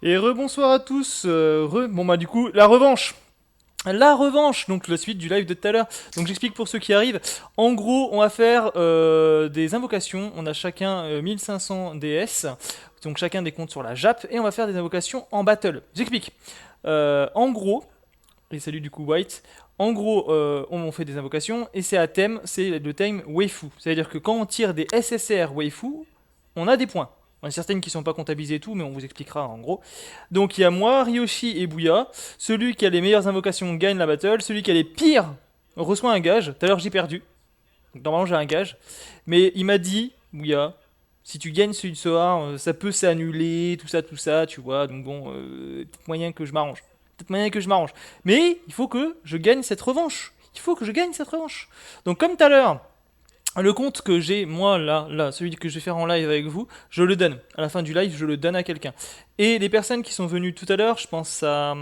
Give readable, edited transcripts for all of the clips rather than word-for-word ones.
Et rebonsoir à tous. Bon bah du coup, la revanche. La revanche, donc la suite du live de tout à l'heure. Donc j'explique pour ceux qui arrivent. En gros, on va faire des invocations. On a chacun 1500 DS. Donc chacun des comptes sur la JAP. Et on va faire des invocations en battle. J'explique. En gros, et salut du coup White. En gros, on fait des invocations et c'est à thème, c'est le thème waifu. C'est-à-dire que quand on tire des SSR waifu, on a des points. Il y en a certaines qui ne sont pas comptabilisées et tout, mais on vous expliquera en gros. Donc il y a moi, Ryoshi et Bouya. Celui qui a les meilleures invocations gagne la battle. Celui qui a les pires reçoit un gage. Tout à l'heure j'ai perdu. Donc normalement j'ai un gage. Mais il m'a dit, Bouya, si tu gagnes celui de soir, ça peut s'annuler, tout ça, tu vois. Donc bon, peut-être moyen que je m'arrange. Peut-être moyen que je m'arrange. Mais il faut que je gagne cette revanche. Il faut que je gagne cette revanche. Donc comme tout à l'heure, le compte que j'ai, moi, là, celui que je vais faire en live avec vous, je le donne. À la fin du live, je le donne à quelqu'un. Et les personnes qui sont venues tout à l'heure, je pense à...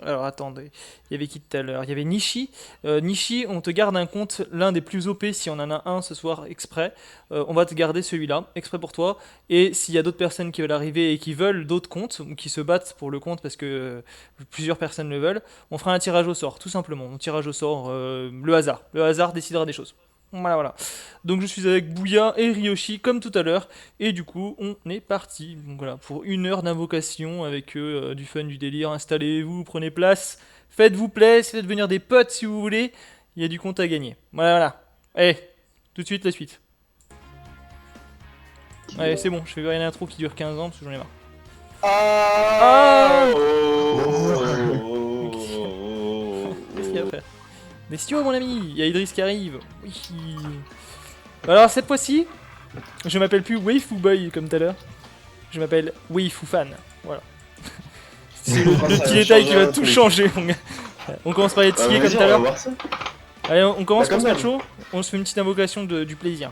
Alors, attendez. Il y avait qui tout à l'heure? Il y avait Nishi. Nishi, on te garde un compte, l'un des plus OP, si on en a un ce soir, exprès. On va te garder celui-là, exprès pour toi. Et s'il y a d'autres personnes qui veulent arriver et qui veulent d'autres comptes, ou qui se battent pour le compte parce que plusieurs personnes le veulent, on fera un tirage au sort, tout simplement. Un tirage au sort, le hasard. Le hasard décidera des choses. Voilà. Donc je suis avec Bouya et Ryoshi comme tout à l'heure. Et du coup, on est parti. Donc voilà, pour 1 heure d'invocation avec eux, du fun, du délire. Installez-vous, prenez place. Faites-vous plaisir, faites venir des potes si vous voulez. Il y a du compte à gagner. Voilà. Allez, tout de suite la suite. Allez, c'est bon, je fais une intro qui dure 15 ans parce que j'en ai marre. Ah, Qu'est-ce qu'il y a, frère? Des studios, mon ami. Il y a Idriss qui arrive. Oui. Alors cette fois-ci, je m'appelle plus Waifu Boy comme tout à l'heure. Je m'appelle Waifu Fan. Voilà. C'est le petit détail qui va tout changer, mon gars. On commence par les tickets comme tout à l'heure. Allez, on commence pour se mettre chaud. On se fait une petite invocation du plaisir.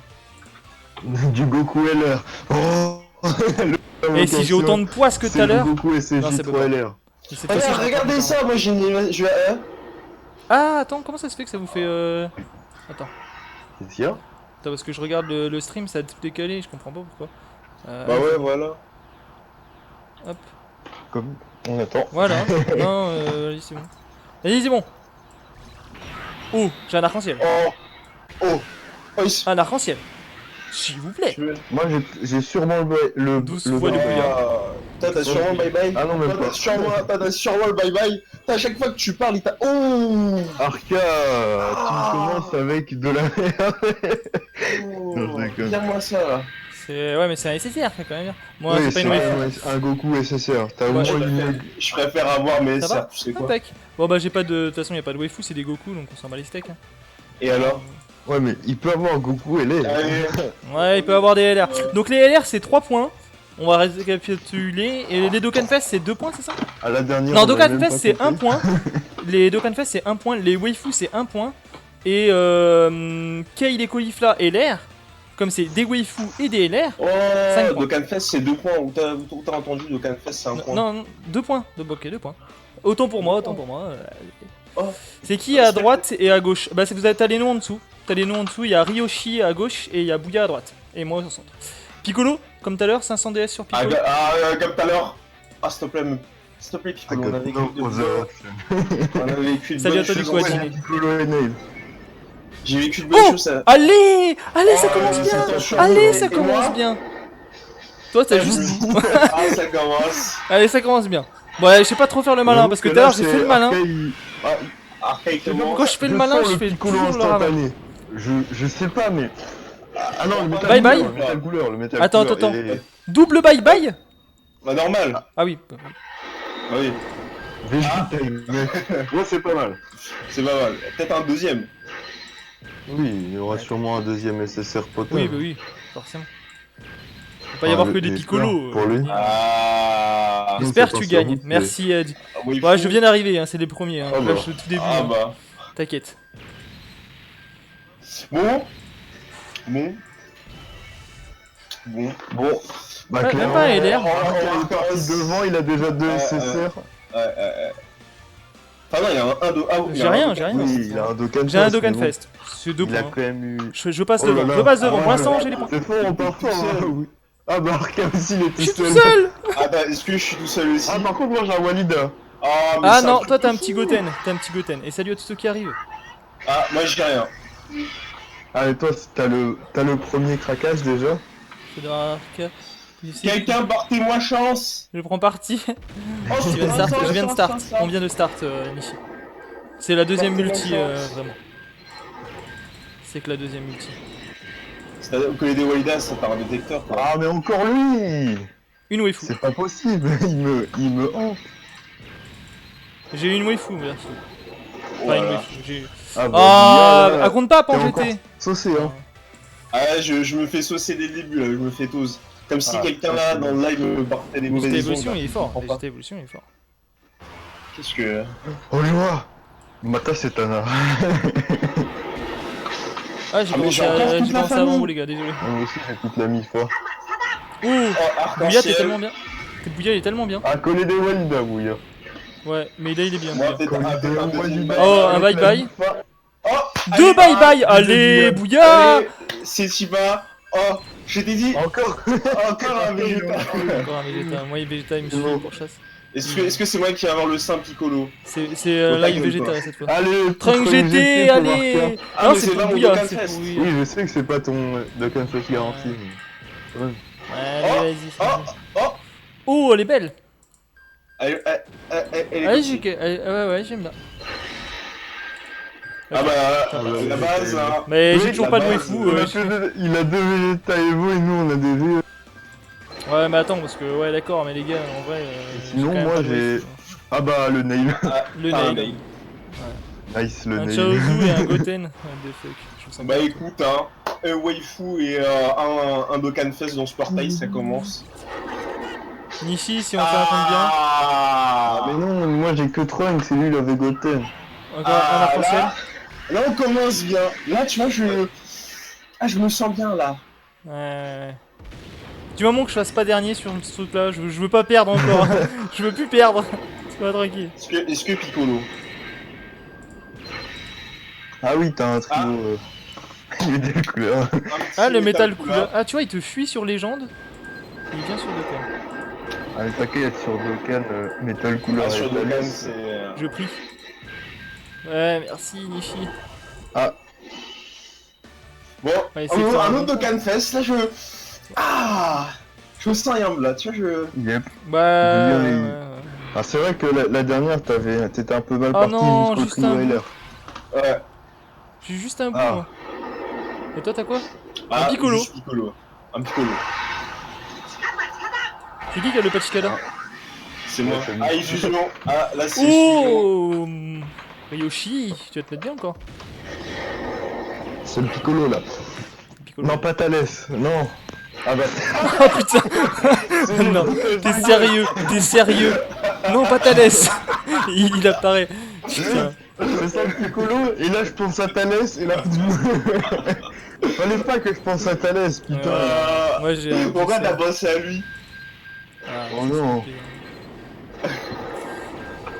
Du Goku LR. Oh. Et si j'ai autant de poisse que tout à l'heure. Goku et c'est Non, c'est J3 LR. Regardez ça, moi j'ai une... Ah, attends, comment ça se fait que ça vous fait. Attends. Qu'est-ce qu'il y a? Attends, parce que je regarde le stream, ça a tout décalé, je comprends pas pourquoi. Bah ouais, voilà. Hop. Comme on attend. Voilà. Non, vas-y, c'est bon. Vas-y, c'est bon. Oh, j'ai un arc-en-ciel. Oh, Un arc-en-ciel. S'il vous plaît. Moi j'ai sûrement le 12 fois du Toi t'as sûrement le bye bye. Ah non, même Toi, pas. t'as sûrement le bye bye. À chaque fois que tu parles, il t'a... Oh, Arca, tu commences avec de la merde. Non, je déconne. Viens-moi ça là. Ouais, mais c'est un SSR, quand même bien. Moi, Oui, c'est pas une waifu. un Goku SSR. T'as au Ouais, moins une... Je préfère avoir mes Ça va SR, tu sais quoi. Impec. Bon, bah, j'ai pas de. De toute façon, y a pas de waifu, c'est des Goku, donc on s'en bat les steaks. Hein. Et alors? Ouais, mais il peut avoir Goku et les. Allez. Ouais, il peut avoir des LR. Donc, les LR, c'est 3 points. On va récapituler. Et les Dokkan Fest, c'est 2 points, c'est ça? À la dernière. Non, on a Dokkan même Fest, pas c'est 1 compté. point. Les Dokkan Fest, c'est 1 point. Les waifus, c'est 1 point. Et Kei les Caulifla et LR, comme c'est des waifus et des LR. Oh, 5 points. Dokkan Fest c'est 2 points. Où t'as entendu Dokkan Fest c'est 1 point. Non, 2 points. Ok, 2 points. Autant pour moi. Oh. C'est qui à droite et à gauche? Bah, t'as les noms en dessous. T'as les noms en dessous, il y a Ryoshi à gauche et il y a Bouya à droite. Et moi au centre. Piccolo, comme tout à l'heure, 500 DS sur Piccolo. Comme tout à l'heure. Ah, s'il te plaît, Piccolo, on a vécu de Salut à bonnes toi, du choses coup, ensemble. Adine. Piccolo et Nail. J'ai vécu de bonnes Oh, choses. Ça... allez, ça commence bien. attention. Allez, ça Et commence moi bien. Toi, t'as juste. Ah, ça commence. Allez, ça commence bien. Bon, allez, je sais pas trop faire le malin parce que tout à l'heure j'ai fait le malin. Ah, hey, comment? Quand je fais le malin, je fais Piccolo toujours le malin. instantané. Je sais pas, mais. Ah non, le métal Bye couleur, bye. le métal couleur, le métal Attends, couleur. attends. Et... Double bye bye. Bah, normal. Ah oui. Ah oui, Végétal, mais. Ouais, c'est pas mal. c'est pas mal. Peut-être un deuxième. Oui, il y aura sûrement un deuxième SSR potable. Oui, bah oui, forcément. Faut pas y avoir que des piccolos. Pour lui. Ah. J'espère Non, que tu c'est pas gagnes. ça, Merci Ed. Oui, Ouais, je viens d'arriver, hein, c'est les premiers. Hein. Ah Là, bah. je suis au tout début. Ah hein. bah. T'inquiète. Bon. Bah, Ouais, clairement, même pas un LR. Arca est parti devant, il a déjà deux SSR. Ouais. Ah non, il y a un de. Ah, J'ai rien, j'ai rien. Oui, il a un Dokkan Fest. J'ai un Dokkan mais bon, Fest. C'est 2 Il a points. quand même eu. Je passe Oh là devant. là. Je passe devant. Ah, Pour l'instant, ouais. j'ai les points. C'est fort, on part fort. Hein. Oui. Ah bah Arca aussi il est Je suis tout tout seul. seul. Attends, est-ce que je suis tout seul aussi? Ah par contre moi j'ai un Walida. Ah, mais Ah c'est non, truc toi t'as de un petit fou. Goten. T'as un petit Goten. Et salut à tous ceux qui arrivent. Ah, moi j'ai rien. Ah et toi t'as le premier craquage déjà. Faudra que- Quelqu'un, portez-moi chance. Je prends parti. Oh, Je viens de start. ça, Je viens de ça, start. ça, ça. On vient de start, Nishi. C'est la deuxième Portez multi, bonne chance. vraiment. C'est que la deuxième multi. C'est-à-dire que les Walidas, c'est par un détecteur quoi. Ah mais encore lui. Une waifu. C'est pas possible. Il me hante. J'ai une waifu, merci. Oh Pas là une là. waifu. J'ai. Ah Ah, Bouya, elle compte pas, t'es pas en encore GT. saucé hein. Ah, je me fais saucer dès le début là, je me fais tose. Comme si Ah, quelqu'un ça, là c'est dans le live me portait des mauvaises Vegeta ondes. Evolution, là. il est Je fort. comprends pas. Vegeta Evolution, il est fort. Qu'est-ce que. Oh Léa. Mata c'est Tana. Ah, j'ai Ah, mais j'ai commencé, encore toute j'ai la commencé avant famille. vous, les gars, désolé. Moi aussi j'ai toute la mi-fois. Ouh, Oh, Bouya, arc-en-ciel. t'es tellement bien. Bouya, il est tellement bien. Ah coller des Walida Bouya. Ouais, mais là, il est bien. Moi, Bouya. peut-être un deuxième Oh, un bye-bye. bye-bye. Oh, Deux allez, bye-bye. ah, Allez, Bouya. Allez, c'est Chiba. Oh, je t'ai dit, Encore. encore un Vegeta. Encore un Vegeta. Moi, Vegeta, il me suit pour chasse. Est-ce que c'est moi qui vais avoir le sein piccolo? C'est Faut live ta gueule, Vegeta quoi. cette fois. Allez. Trunk GT, allez. Ah, Non, mais c'est c'est pour pas mon Bouya. Dokkan C'est Fest. pour Oui, Bouya. je sais que c'est pas ton Dokkan Fest garanti. Mais... Ouais. Allez, Oh, vas-y. oh. Oh, elle est belle. Elle est Allez, gentille. ouais, j'aime bien. Ah bah, Ah bah, la base, hein. Mais Oui, j'ai toujours la pas de base, waifu. Il a deux Vegeta Evo et nous on a des V. Ouais, mais attends, parce que, ouais, d'accord, mais les gars, en vrai. Sinon, quand même moi, pas de j'ai- waifu. Ah bah le nail. Le Ah, nail. Nice le Un nail. Chaozu et un Goten. What the fuck. Je trouve ça Bah bien. écoute, hein, un waifu et un Dokkan Fest dans ce portail, ça commence. Nishi, si on fait un compte bien. Ah mais Ah, non, moi j'ai que Trunks, c'est lui il avait Goten. Encore un arc-en-ciel. là, on commence bien. Là, tu vois, je me sens bien là. Ouais. Du moment que je fasse pas dernier sur ce truc là, je veux pas perdre encore. Je veux plus perdre. C'est pas tranquille. Est-ce que Piccolo? Ah oui, t'as un trio. Il est des couleurs. Un petit Ah, le métal couleur. couleur. Ah, tu vois, il te fuit sur légende. Il vient sur Dokkan. Allez, t'inquiète sur Dokkan, métal couleur. Ah, sur avec la Dokkan, laisse. c'est. Je prie. Ouais, merci Nishi. Ah, Bon, Ouais, c'est un pas- autre Dokkan Fest, là, je me sens rien là, tu vois, yep. Bah. Julien, Ouais, il- ouais. Ah, c'est vrai que la dernière, t'étais un peu mal Ah parti non, jusqu'au juste trio un LR. Ouais. J'ai juste un bout, Ah. moi. Et toi, t'as quoi? Ah, Piccolo. juste Piccolo. Un Piccolo. C'est qui a le Pachikada? C'est moi. Ouais, c'est Ah, bon. Fusion. Ah, là, c'est Fusion. Oh Ryoshi, tu vas te mettre bien encore. C'est le Piccolo là. Piccolo. Non, pas Thalès, non. Ah bah. Oh putain. Non, t'es sérieux. Non, pas Thalès. Il apparaît. Putain. C'est ça le Piccolo, et là je pense à Thalès, et là. Fallait pas que je pense à Thalès, putain. Ouais. Moi, j'ai un Pourquoi petit t'as cerf. bossé à lui? Ah, Oh non.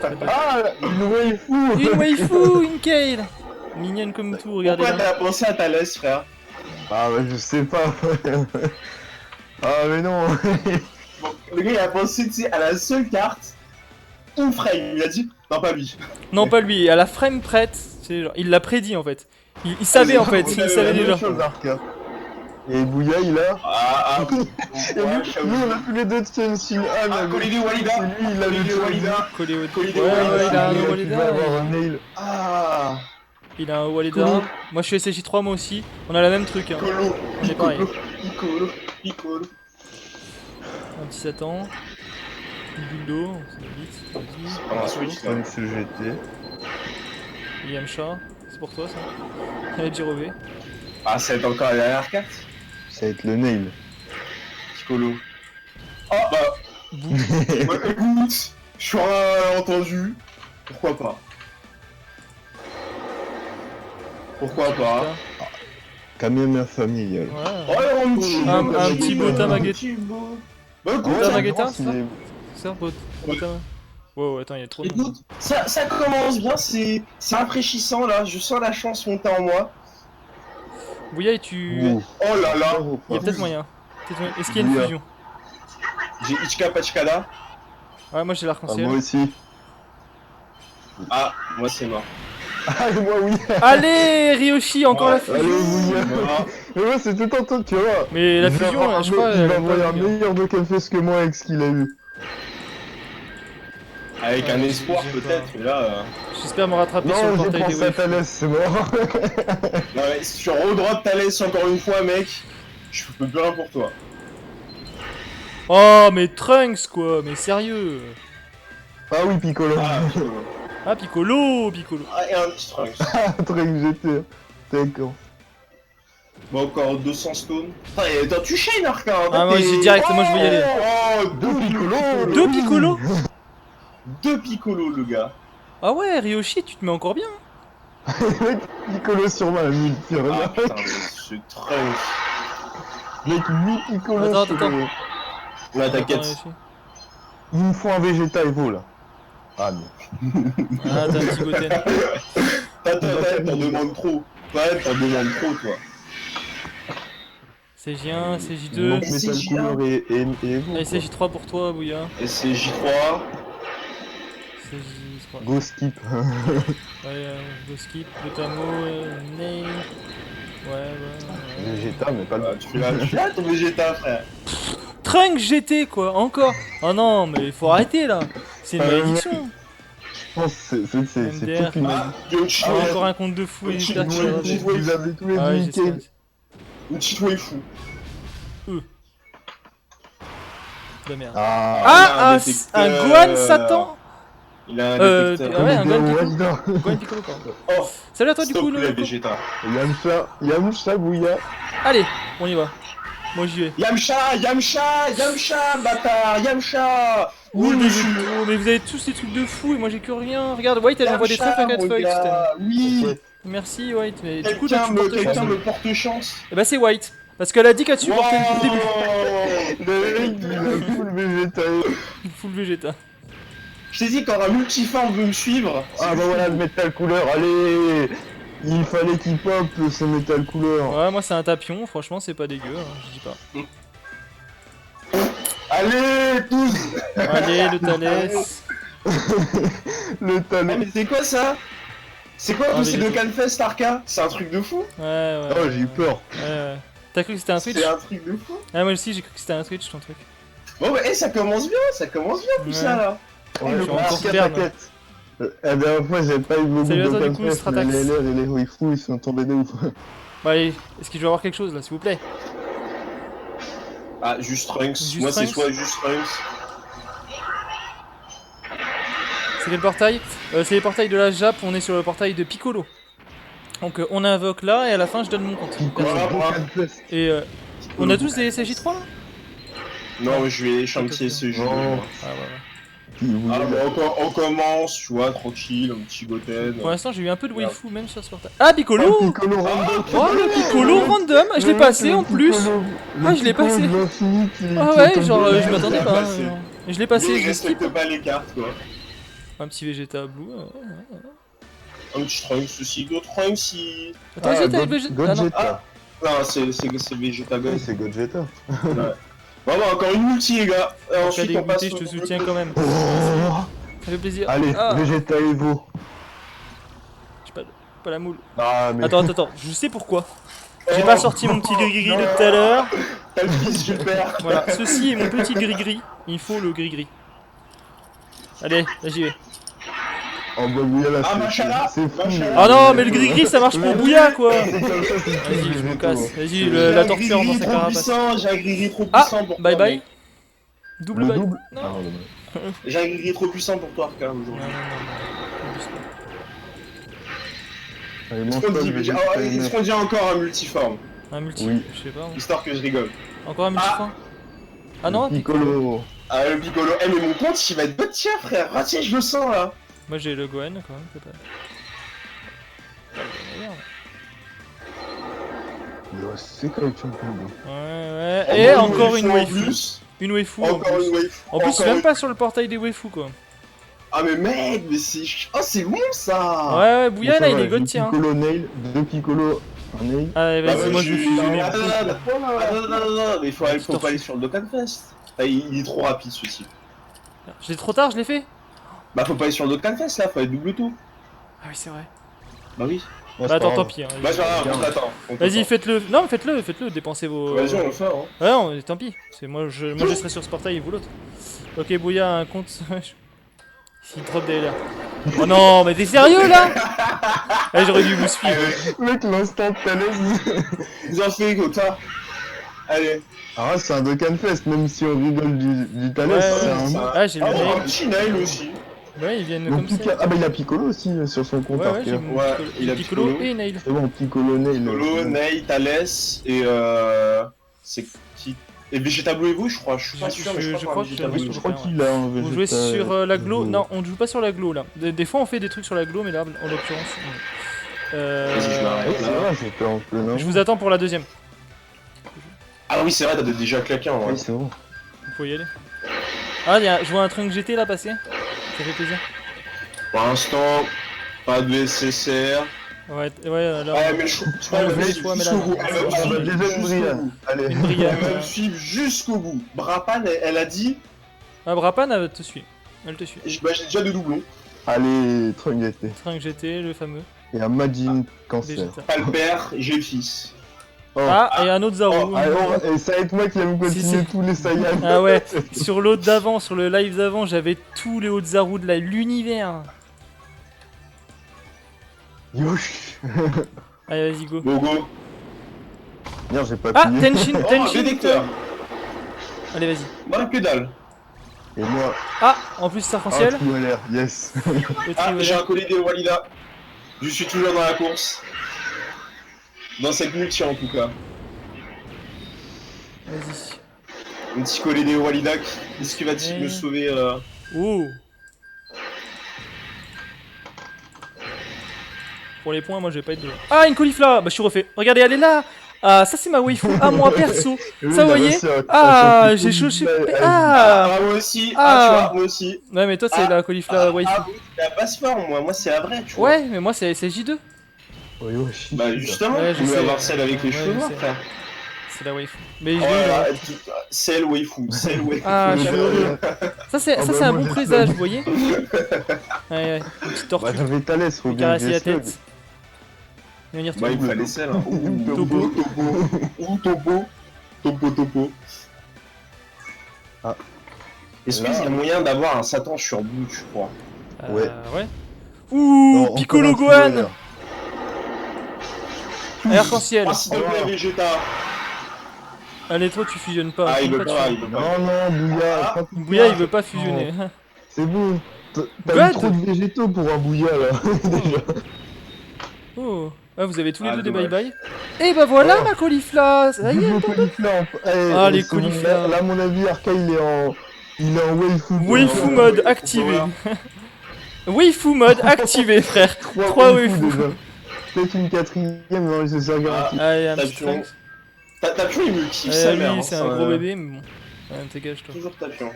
Très bien. Ah, une waifu. Une waifu, une Kale. Mignonne comme tout, regardez Pourquoi là. t'as pensé à Thalès, frère? Ah bah je sais pas. Ah mais non. Bon, le gars, il a pensé, tu sais, à la seule carte. On frame. Il a dit, non, pas lui. Non, pas lui, à la frame prête. C'est genre, il l'a prédit en fait. Il savait en fait, Vous il savez savait la déjà. même chose. Et Bouya il a. Ah, Et ouais, nous on a tous les deux de Kenshin Han. Ah, Collider Walida. C'est lui, il a Collider le Walida. Collé au. Ouais, Collider ouais, Walida. il a un Tu vas Walida. avoir un nail. Ah, Il a un Walida. Colo. Moi je suis SSJ3 moi aussi. On a la même truc. Hein. Piccolo. On est pareil. Piccolo. Piccolo. Un petit Satan. Une Guldo, c'est vite. Vas-y. Ah, un Switch, ça. Comme ce GT. Yamcha, c'est pour toi ça. Et Jirové. Ah, ça va être encore la dernière carte? Ça va être le nail. Piccolo. Oh, bah, bah, écoute, je suis entendu. Pourquoi pas? Pourquoi pas? Kamehame familial. Ouais. Oh, un petit Un beau, petit beau Tamagotchi. petit beau. Bah, écoute, Ouais, ça- Tamagotchi, il est- C'est un bot. Botama. Wow, attends, il y a trop de. écoute, ça commence bien, c'est rafraîchissant là, je sens la chance monter en moi. Bouya, et tu. Ouh. Oh là là, Il y a peut-être moyen. Est-ce qu'il y a une Bouya. fusion? J'ai Ichika Pachkada. Ouais, moi j'ai Ah, l'arc-en-ciel. moi aussi. Ah, moi c'est mort. Ah, et moi oui. Allez, Ryoshi, encore la Allez, fusion. Bouya. Mort. Mais moi, c'est tout un truc, tu vois. Mais la Il va fusion, avoir je crois. Il elle va aime pas envoyer un le Bouya. meilleur Dokkanfest que moi avec ce qu'il a eu. Avec Ouais, un espoir j'ai peut-être, pas. mais là. J'espère me rattraper sur le Non, j'ai portail des pensé à waifus. Thalès, c'est mort. Non, mais sur au droit de Thalès encore une fois, mec. Je peux plus rien pour toi. Oh, mais Trunks, quoi. Mais sérieux. Ah oui, Piccolo. Ah, Ah, Piccolo, Piccolo. ah et un petit Trunks. Ah, truc GT. D'accord. Bon, encore 200 stones. Putain, et attends, tu shines, Arca. Hein, Ah, moi, t'es- j'ai direct, moi, je veux y aller. Oh, Deux Piccolo. Deux Piccolo? Deux Piccolo, le gars. Ah ouais, Ryoshi, tu te mets encore bien. Mec, Piccolo sur ma multi, Ah regarde. putain, mais ce Trunks. Mec, 8 Piccolo Attends, sur attends. Ouais, Attends, t'inquiète. Ryoshi. Il me faut un Vegeta Evo là. Ah non. Ah, t'as un petit Goten. T'en demandes trop. Ouais, t'en demandes trop, toi. CJ1, Il CJ2. manque Metal CJ1. Couleur et Evo. Allez, quoi. CJ3 pour toi, Bouya. Et c'est J3. CJ3. Go skip. Ouais, Goskip, Gotamo, Ney. Ouais. Vegeta, mais pas le. Ah, tu l'as ton Vegeta, frère. Trunks GT, quoi, encore. Oh non, mais faut arrêter là. C'est une malédiction. Je pense que c'est MDR. toute une Ah, Yonchi, Ah, encore un compte de fou et Ouais, j'espère qu'il ouais, va ouais, rater. Vous avez tous les Ah ouais, niqués. j'espère. une petite waifu. De merde. Ah. Ah, un détecteur. un Gohan Satan. Il a un Euh, détecteur. ouais, un Vidéo Gohan Piccolo. Wanda. Gohan Piccolo, quoi. Oh, Salut à toi, du stop coup, le le. Vegeta. Yamcha Bouya. Allez, on y va. Moi j'y vais. Yamcha, bâtard, Yamcha. Oui, Oui, mais, monsieur. mais vous avez tous des trucs de fou et moi j'ai que rien. Regarde, White elle envoie des Yamcha, trèfles à 4 mon feuilles. gars. Oui. Merci White, mais du coup toi Quelqu'un tu me, portes quelqu'un chance. me porte chance. Et bah c'est White. Parce qu'elle a dit qu'elle supportait depuis le début. Le mec, il a full Vegeta. Full Vegeta. Je t'ai dit quand un multiforme veut me suivre. Ah bah voilà, le Metal Couleur, allez. Il fallait qu'il pop ce Metal Couleur. Ouais, moi c'est un tapion, franchement c'est pas dégueu, hein, je dis pas. Allez, tous. Allez, le Thalès. Le Ah, talent. mais c'est quoi ça? C'est quoi Ah, tous ces mais- deux Canfest, Arca? C'est un truc de fou. Ouais. Oh, j'ai eu peur. Ouais. T'as cru que c'était un Twitch? C'est un truc de fou. Ah, moi aussi j'ai cru que c'était un Twitch ton truc. Bon bah, ça commence bien tout Ouais. ça là. Ouais, je le suis encore basket, Berne. t'inquiète. La dernière fois, j'avais pas eu beaucoup Salut à de toi, du coup, Dokkanfest, mais Stratax. les LR et les waifus, ils sont tombés de ouf. Bon allez, est-ce qu'il doit y avoir quelque chose là, s'il vous plaît? Ah, juste Trunks. Juste Moi, c'est Trunks. soit juste Trunks. C'est quel portail? C'est les portails de la Jap, on est sur le portail de Piccolo. Donc on invoque là et à la fin je donne mon compte. Piccolo, Voilà, voilà. Dokkanfest. Et on a tous des SJ3 là? Non, mais je vais chantier ce jeu. Non. Ah ouais. Qui voulait Ah, la- bah, on commence, tu vois, tranquille, un petit Goten. Pour l'instant j'ai eu un peu de waifu même sur ce portail. Ah Piccolo! Oh, Piccolo random. Oh le Piccolo random! Je l'ai passé en plus! Ah, je l'ai passé. Ah ouais, genre je m'attendais pas. passé. Et je l'ai passé, Je je l'ai skip. respecte pas les cartes, quoi. Un petit Vegeta Blue. Un petit Trunks aussi. D'autres Trunks, il... Attends, Vegeta avec Vegeta. Ah non. Godjeta. Non, c'est Vegeta God. Oui, c'est Godjeta. Bon, bah, encore une multi, les gars. En Ensuite, cas on passe dégoûté, je te au- soutiens quand même. Oh. Ça fait plaisir. Allez, Ah, Vegeta Evo. j'ai pas la moule. Ah, mais. Attends, je sais pourquoi. J'ai pas sorti mon petit gris-gris de tout à l'heure. T'as le fils super. Voilà, ceci est mon petit gris-gris. Il faut le gris-gris. Allez, là j'y vais. Oh, bah, Bouya, là, Ah, c'est- Machala, c'est fou. Machala. Ah non, mais le gris-gris ça marche pour Bouya quoi! C'est comme ça, c'est Vas-y, je me Vegeta. casse. Vas-y, J'ai la un torture dans gris-gris sa trop carapace. puissant, j'ai un gris-gris trop Ah, puissant pour bye toi, bye. mec. Double Le bye. double. Non. Ah, dommage. J'ai un gris-gris trop puissant pour toi, Arca, aujourd'hui. Non. Allez, Est-ce mange qu'on pas dit, le Vegeta est-ce qu'on dit encore un multiforme? Un multi, Oui. je sais pas. Histoire que je rigole. Encore un multi-fin? Ah non, Piccolo. Ah, le Piccolo. Eh, mais mon compte, il va être de tiers, frère. Ah, tiens, je le sens, là. moi j'ai le Gohan quand même, c'est pas. C'est comme tu peux. Ouais. Et encore une en waifu. plus. Une waifu. En Encore plus, une waifu. En plus, Encore même une- pas sur le portail des waifus quoi. Ah, mais mec, mais c'est. Oh, c'est bon, ça. Ouais, Bouya là il est god tiens. Piccolo Nail, deux Piccolo Allez. Allez, vas-y, Bah, moi je vais fusionner. Attends, non, mais faut pas aller sur le Dokkan Fest. Ah, il est trop rapide celui-ci. Je l'ai trop tard, je l'ai fait. Bah faut pas aller sur le Dokkan Fest là, faut aller double tout. Ah oui, c'est vrai. Bah oui. Bon, Bah attends, c'est tant pas pis. Hein. Bah j'ai rien, on t'attend. Vas-y, faites-le. Non, mais faites-le, dépensez vos. Vas-y, on le fait, hein. Ouais, non, tant pis. Moi, je serai sur ce portail et vous l'autre. Ok, Bouya a un compte. S'il drop des LR. Oh non, mais t'es sérieux là? Ah, j'aurais dû vous suivre. grave. Mec, l'instant Thalès. Ils ont fait comme ça. Allez. Ah, c'est un Dokkan Fest, même si on rigole du Thalès, Ouais, c'est ouais, un. ça. Ah, j'ai le Ah, on a un mail. petit Nail aussi. Ouais, ils viennent Donc, comme ça. Ah, bah il a Piccolo aussi sur son compte. Ouais, ouais, j'ai Arthur. mon Ouais, Piccolo, il a Piccolo Piccolo. et Nail. C'est bon, Piccolo, Nail. Polo, Nail, Thalès et c'est qui. Et Vegetable Evo, je crois. Je suis pas sûr, mais je crois qu'on a que Vegetable j'ai- Evo. Je crois qu'il a un Vous jouez sur la glow? Non, on ne joue pas sur la glow là. Des fois on fait des trucs sur la glow, mais là, en l'occurrence. Non. Vas-y, je m'arrête. Ouais, c'est vrai, j'étais en plein. Je vous attends pour la deuxième. Ah oui, c'est vrai, t'as déjà claqué en vrai. Oui, c'est bon. Vous pouvez y aller. Ah, je vois un Trunk GT là passer. Ça fait plaisir. Pour l'instant, pas de SSR. Ouais, ouais, là. Ouais, mais je crois Ouais, qu'elle mais va fois, mais là, jusqu'au non. bout. Elle va Ah, bah, suivre déjà une jusqu'au brillade. bout. Allez. Une brillade. Elle va me suivre jusqu'au bout. Brapan, elle a dit. Ah, Brapan, elle te suit. Elle te suit. Bah, j'ai déjà deux doublons. Allez, Trunk GT. Trunk GT, le fameux. Et un Majin Cancer. Vegeta. Pas le père, j'ai le fils. Oh. Ah, et un autre Zaru. Et ça va être moi qui aime continuer Si. tous les Saiyans. Ah ouais, sur l'autre d'avant, sur le live d'avant, j'avais tous les autres Zaru de l'univers. Yosh. Allez, vas-y, go. Go go. Merde, j'ai pas Ah, appuyé. Tenshin, Oh, Tenshin. détecteur. Allez, vas-y. Dans que dalle. Et moi, Ah, en plus, c'est arc-en-ciel. un trou à l'air, yes. Le Ah, trio j'ai là. un collier des Walida. Je suis toujours dans la course. Dans cette multi en tout cas. Vas-y. Un petit collier des Walida. Est-ce qu'il va-t-il me sauver Oh. Pour les points, moi je vais pas être devant. Ah, une caulifla. Bah, je suis refait. Regardez, elle est là. Ah, ça c'est ma waifu. Ah, moi perso. Ça, vous voyez. Ah, j'ai chauché. Ah. moi aussi. Ah. Ah, tu vois, moi aussi. Ouais, mais toi c'est la caulifla waifu. Ah, la passe-forme, moi c'est la vraie, tu vois. Ouais, mais moi c'est J2. Oh, Yoshi. Bah justement, Ouais, je tu veux sais. avoir celle avec les Ouais, cheveux je noirs, sais. frère. C'est la waifu. Mais je Oh là là, l'ai. c'est le waifu, c'est le waifu. Ah, je suis heureux. Ça c'est Ah ça bah, c'est un moi, bon j'ai présage, fait. vous voyez. Ouais, une petite Bah, tortue. j'avais Thalès, faut Lui bien caresser la que je tête. Il va venir Bah il tout. me fallait celle. Hein. Topo. Topo. Ah. Est-ce Là. qu'il y a moyen d'avoir un Satan sur bout, je crois? Ouais. Ouais. Ouh, Non, Piccolo encore un trou à Gohan. l'air. Arc-en-ciel. Ah, s'il te plaît, Vegeta. Allez, toi tu fusionnes pas. Ah, il Fusionne veut tu pas, fusionnes. il veut pas. Non, non, Bouya. Ah. pas tout Bouya ça. il veut pas fusionner. C'est bon. T'as God. eu trop de végétaux pour un Bouya là, déjà. Oh. Ah, vous avez tous les Ah, deux des dommage. bye-bye. Et bah voilà Oh. ma caulifla. Ça y est. Double caulifla en- Ah, les c'est bon, caulifla. Là, à mon avis, Arca il est en waifu. Waifu mode activé. Waifu mode activé, frère. 3 waifu. déjà. Peut-être une quatrième, non, c'est ça garanti. Allez, un T'as petit pion. Trunks. Tapion, il me kiffe Ouais, sa mère. lui, hein, c'est ça, un gros bébé, mais bon. Ouais, dégage toi. Toujours Tapion.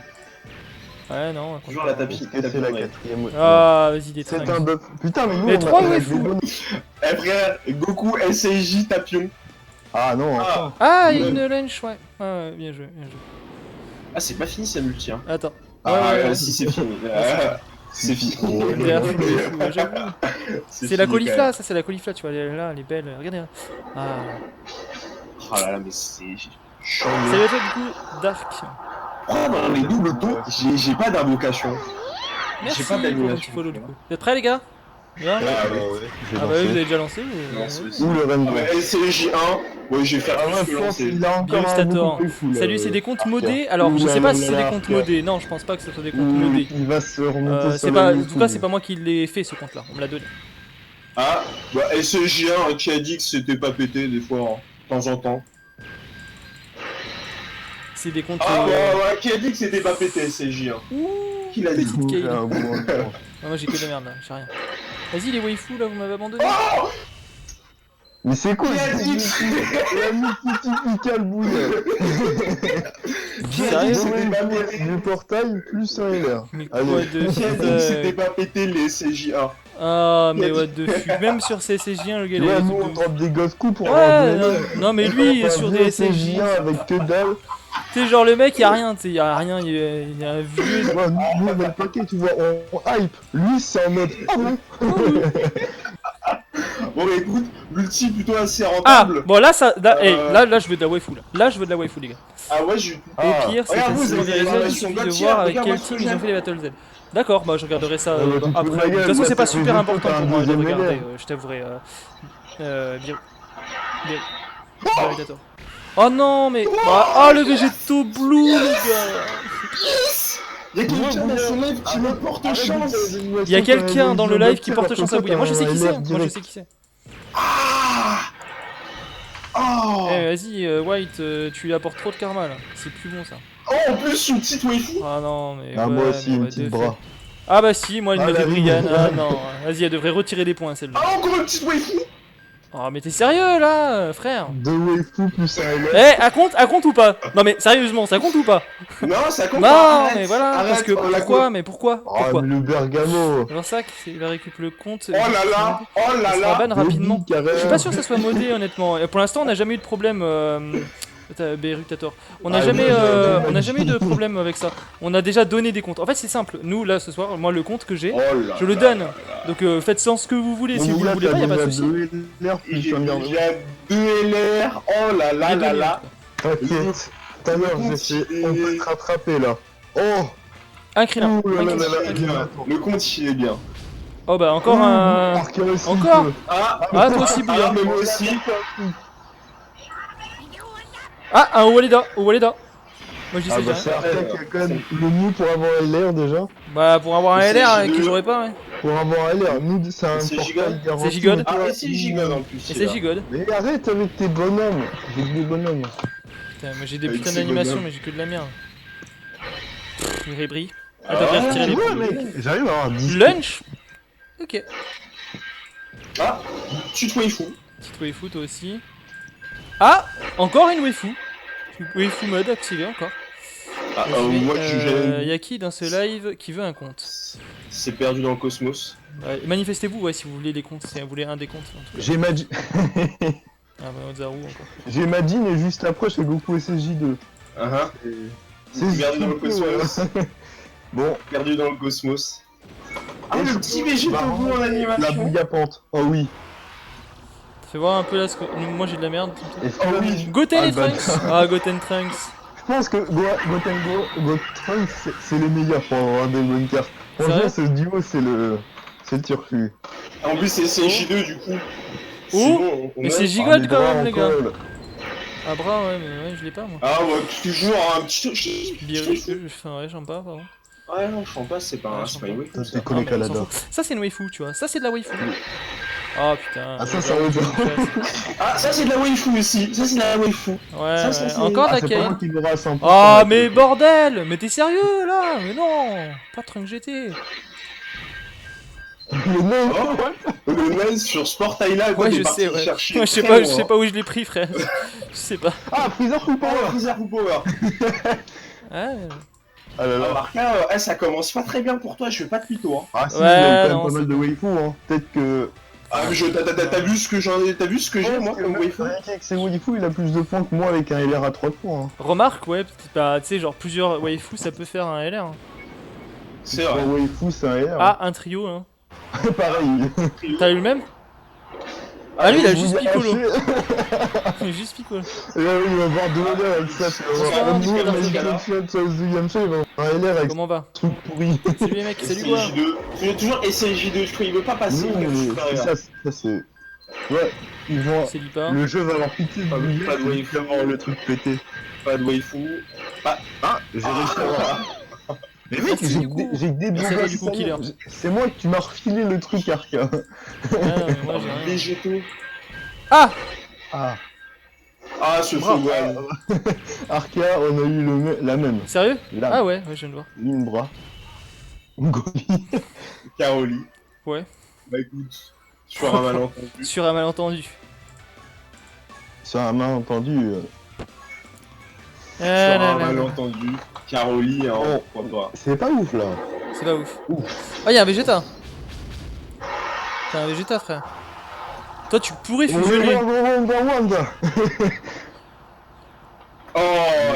Ouais, non. Toujours la tapis. Est-ce que c'est la quatrième Ah, vas-y, des C'est Trunks. un buff. Putain, mais nous, Mais on a- trois on a waifus. des bonus. Eh frère, Goku SJ Tapion. Ah non, Ah, enfin. Ah, Ouais. une lunch, ouais. Ouais, bien joué, bien joué. ah c'est pas fini sa multi. Hein. Attends. Ah, ouais, ouais. si c'est fini. C'est fini. Derrière, ouais, j'avoue. C'est la fini, caulifla, ça c'est la caulifla, tu vois, elle est là, elle est belle, regardez. Ah. quand même. Oh là là, mais c'est chiant. Salut à toi du coup, Dark. Oh, dans les doubles taux, j'ai pas d'invocation. Merci J'ai pas pour le d'annulation. petit follow du coup. Vous êtes prêts les gars? Bien. Ah ouais. J'ai Ah bah oui, vous lancé. avez déjà lancé ou... Non, c'est- Ou le Ah Rainbow. bah, LCJ1, ouais, je vais faire Ah plus ouais, que je pense lancer. qu'il a encore Bien, un Stator. beaucoup plus fou, là, Salut, c'est des comptes Arca. modés. Alors, je Ouh sais là pas là si c'est là des là, comptes Arca. modés. Non, je pense pas que ce soit des comptes Ouh, modés. il va se remonter sur C'est le pas, en YouTube. tout cas, c'est pas moi qui l'ai fait ce compte là, on me l'a donné. Ah, bah LCJ1 qui a dit que c'était pas pété des fois, hein, de temps en temps. C'est des comptes. Ah ouais, ouais, qui a dit que c'était pas pété LCJ1? Qui l'a dit? Petite Ouh, Kale. j'ai un bon enfant. Ah, moi j'ai que de merde là, j'ai rien. Vas-y les waifus là, vous m'avez abandonné. Oh, Mais c'est quoi qui a dit que La multi-typical Bouya. Qui a dit Sérieux que c'était pas pété? Du portail plus un LR. Mais Allez. quoi de Qui a dit que c'était pas pété les LCJ1? Ah, mais what the fuck. Même sur ces SSJ1, le gars, il Ouais, est nous on tout drop des gosses coups pour Ouais, avoir du non, LR. non, mais lui, sur des SSJ. avec que dalle. Tu sais, genre le mec, y a rien, tu sais, y a rien, il y a un vieux. Ouais, nous on a le paquet, tu vois, on hype. Lui c'est en mode. Ah bon. Bon, bah écoute, multi plutôt assez Ah, rentable. bon là, ça. Là, hey, Euh. là, je veux de la waifu là. Là, je veux de la waifu, les gars. Ah ouais, j'ai. Ah. Au pire, c'est Regarde, vous facile. avez des Il relations suffit de Gauthier, voir avec regarde, quel moi, ce team que ils ont j'aime. fait les Battle Z. D'accord, bah je regarderai ça Ah, bah, tu te fous de après. la De toute gueule, façon, là, c'est pas ça fait super deux important fois, t'as pour un moi de deuxième regarder, LR. je t'avouerai. Vérificator. Oh non, mais. Ah, le végéto blue, les gars. Y'a quelqu'un dans son live qui me porte chance. Il y a quelqu'un dans le live qui porte chance à Bouya. Moi, je sais qui c'est. Moi, je sais qui c'est. Ah. Oh. Eh, vas-y, White, tu lui apportes trop de karma là. C'est plus bon ça. Oh, en plus, une petite waifu. Ah non, mais. Ah, ouais, moi aussi, mais une what petite the bras. fuck. Ah bah si, moi, elle Ah, me fait la ligne. Brian. Ah non, vas-y, elle devrait retirer des points celle-là. Ah, encore une petite waifu. Oh, mais t'es sérieux là, frère? Deux waifus plus un LR. Eh, à compte ou pas? Non mais sérieusement, ça compte ou pas? Non, ça compte Non, pas. Arrête, mais voilà, arrête, parce que on la pourquoi? compte. Mais pourquoi? Oh, Pourquoi? mais le bergamo. Alors ça, il va récupérer le compte. Oh là là, oh là Ça sera là. ban rapidement. Bobby, carré. Je suis pas sûr que ça soit modé honnêtement. Et pour l'instant, on n'a jamais eu de problème. Beirut, t'as tort. On n'a Ah, jamais, oui, j'ai- on n'a jamais eu de problème avec ça. On a déjà donné des comptes. En fait, c'est simple. Nous, là, ce soir, moi, le compte que j'ai, Oh là je le là donne. là là. Donc, faites sans ce que vous voulez. Si vous le voulez pas, y a pas de souci. LR Et plus J'ai un déjà bergamo. 2 LR. Oh là là J'ai là donné, là. T'inquiète. Tout à l'heure, j'ai fait. On peut te rattraper là. Oh. Un Krillin. Ouh là Un là Krillin. là là. Il est bien. Le compte, il est bien. Oh bah, encore un. Arca aussi, Encore peu. Ah, Ah, toi aussi, ah, Bouya. mais moi aussi. Ah, un Waleda. Moi, je dis ça, Ah je dis bah rien. c'est Arca qui a quand même le mieux pour avoir un LR déjà. Bah, pour avoir un C'est LR J2. que j'aurais pas, ouais. Pour avoir un LR, nous c'est un C'est portail Gigode. garanti. C'est Gigode. Ah, et c'est Gigode en plus. Et c'est Gigode. Mais arrête avec tes bonhommes. J'ai que des bonhommes. Putain, moi j'ai des Avec putains ses d'animations, bonhommes. mais j'ai que de la merde. Il rébrit. Ah, Attends, je vais retirer les Ouais points. mec, j'arrive à avoir 10. Lunch. Ok. Ah, petite waifu. Petite waifu, toi aussi. Ah, encore une waifu. Waifu mode activé encore. Ah, moi, Y'a qui dans ce live qui veut un compte? C'est perdu dans le cosmos. Ouais, manifestez-vous, ouais, si vous voulez des comptes, si vous voulez un des comptes. En tout cas. J'ai Majin. Ah bah, Ozaru encore. J'ai Majin et juste après c'est Goku SSJ2. Ah, C'est perdu dans le cosmos. Bon, Perdu dans le cosmos. Ah, Et le je- petit végéto bah, bleu en la animation. bouillapente. Oh oui. Fais voir un peu là ce que. Moi j'ai de la merde. Est-ce Oh que- oui. Goten Ah, et bah, Trunks. Ah, Goten Trunks. Je pense que Gotengo, c'est les meilleurs pour avoir des bonnes cartes. Sérieux Franchement, ce duo, c'est le turfu. En plus, c'est J2 du coup. Oh, Sinon, on mais a- c'est Ah, Gigode les quand bras même, en les gars. colle. Ah, bras, ouais, mais ouais, je l'ai pas moi. Ah, ouais, toujours un petit. Beirut, enfin, ouais, j'en pas, pardon. Ouais, non, je sens pas, c'est pas Ouais, un je c'est sens pas une pas. waifu, Ça, ça. c'est collé Ah, mais on s'en Canada. fout. Ça c'est une waifu, tu vois. Ça c'est de la waifu. Oh putain. Ah, ça aurait été. Ah, ça c'est de la waifu aussi. Ça c'est de la waifu. Ouais, Ça, ouais. c'est- Encore de Ah, la c'est pas moi Kain. qui l'aurai à 100%. Oh mais bordel. Mais t'es sérieux là? Mais non. Pas Trunk GT. Le nom, Oh, le naze sur Sport Island. Ouais, il est je parti sais, ouais. chercher Moi je sais très pas, je loin. sais pas où je l'ai pris, frère. Je sais pas. Ah, Freezer Full Power, Power. Freezer ou Power. Ah Ouais. là Ah, là. Marca, ça commence pas très bien pour toi, je fais pas de tuto. Hein. Ah si, Ouais, il y a quand non, même pas c'est mal de waifus, hein. Peut-être que... Ah, mais t'as vu ce que j'en ai, t'as vu ce que j'ai moi comme waifu? Rien qu'avec ses waifus, il a plus de points que moi avec un LR à 3 points. Hein. Remarque, ouais, bah, tu sais, genre plusieurs waifus, ça peut faire un LR. Hein. C'est 3 vrai. waifus, c'est un LR. Ah, un trio, hein. Pareil. T'as eu le même? Ah, lui, il a Je juste vous ai Piccolo. haché. Il a juste Piccolo. Et là, il va voir 2 LR avec ça. Tu vas Ça va, voir. Nicolas, Nous, on a dans ce eu cas-là. Shot sur le deuxième show, il va avoir un LR avec Comment va? ce truc pourri. Salut les mecs, salut quoi? SCJ2. Tu veux toujours SCJ2, je crois, il veut pas passer. Non, il veut mais supérieur. ça c'est... Ouais, ils vont... C'est Lipa. Le jeu va avoir pitié de Pas de- bouillir, pas de il waifu. va avoir le truc pété. Pas de waifu. Ah, j'ai réussi à avoir... Mais mec, Merci, j'ai du coup. j'ai que des Merci à toi, bons du coup, gosses, killer. c'est moi qui m'a refilé le truc Arca. Ah, non, mais moi j'ai rien. Végétaux. Ah! Ah, Ah, ce Bravo. Fogwan. Arca, on a eu la même. Sérieux? Là, Ah ouais, je viens de voir. ligne bras. Goli. Caroli. Ouais. Bah écoute, sur un malentendu. Sur un malentendu. Sur un malentendu. Ah, Sur là, un là, là. malentendu. Caroli, hein, Oh. pourquoi pas. C'est pas ouf là. C'est pas ouf. Oh, y'a un Vegeta. T'es un Vegeta, frère. Toi, tu pourrais fusionner. Wanda. Oh,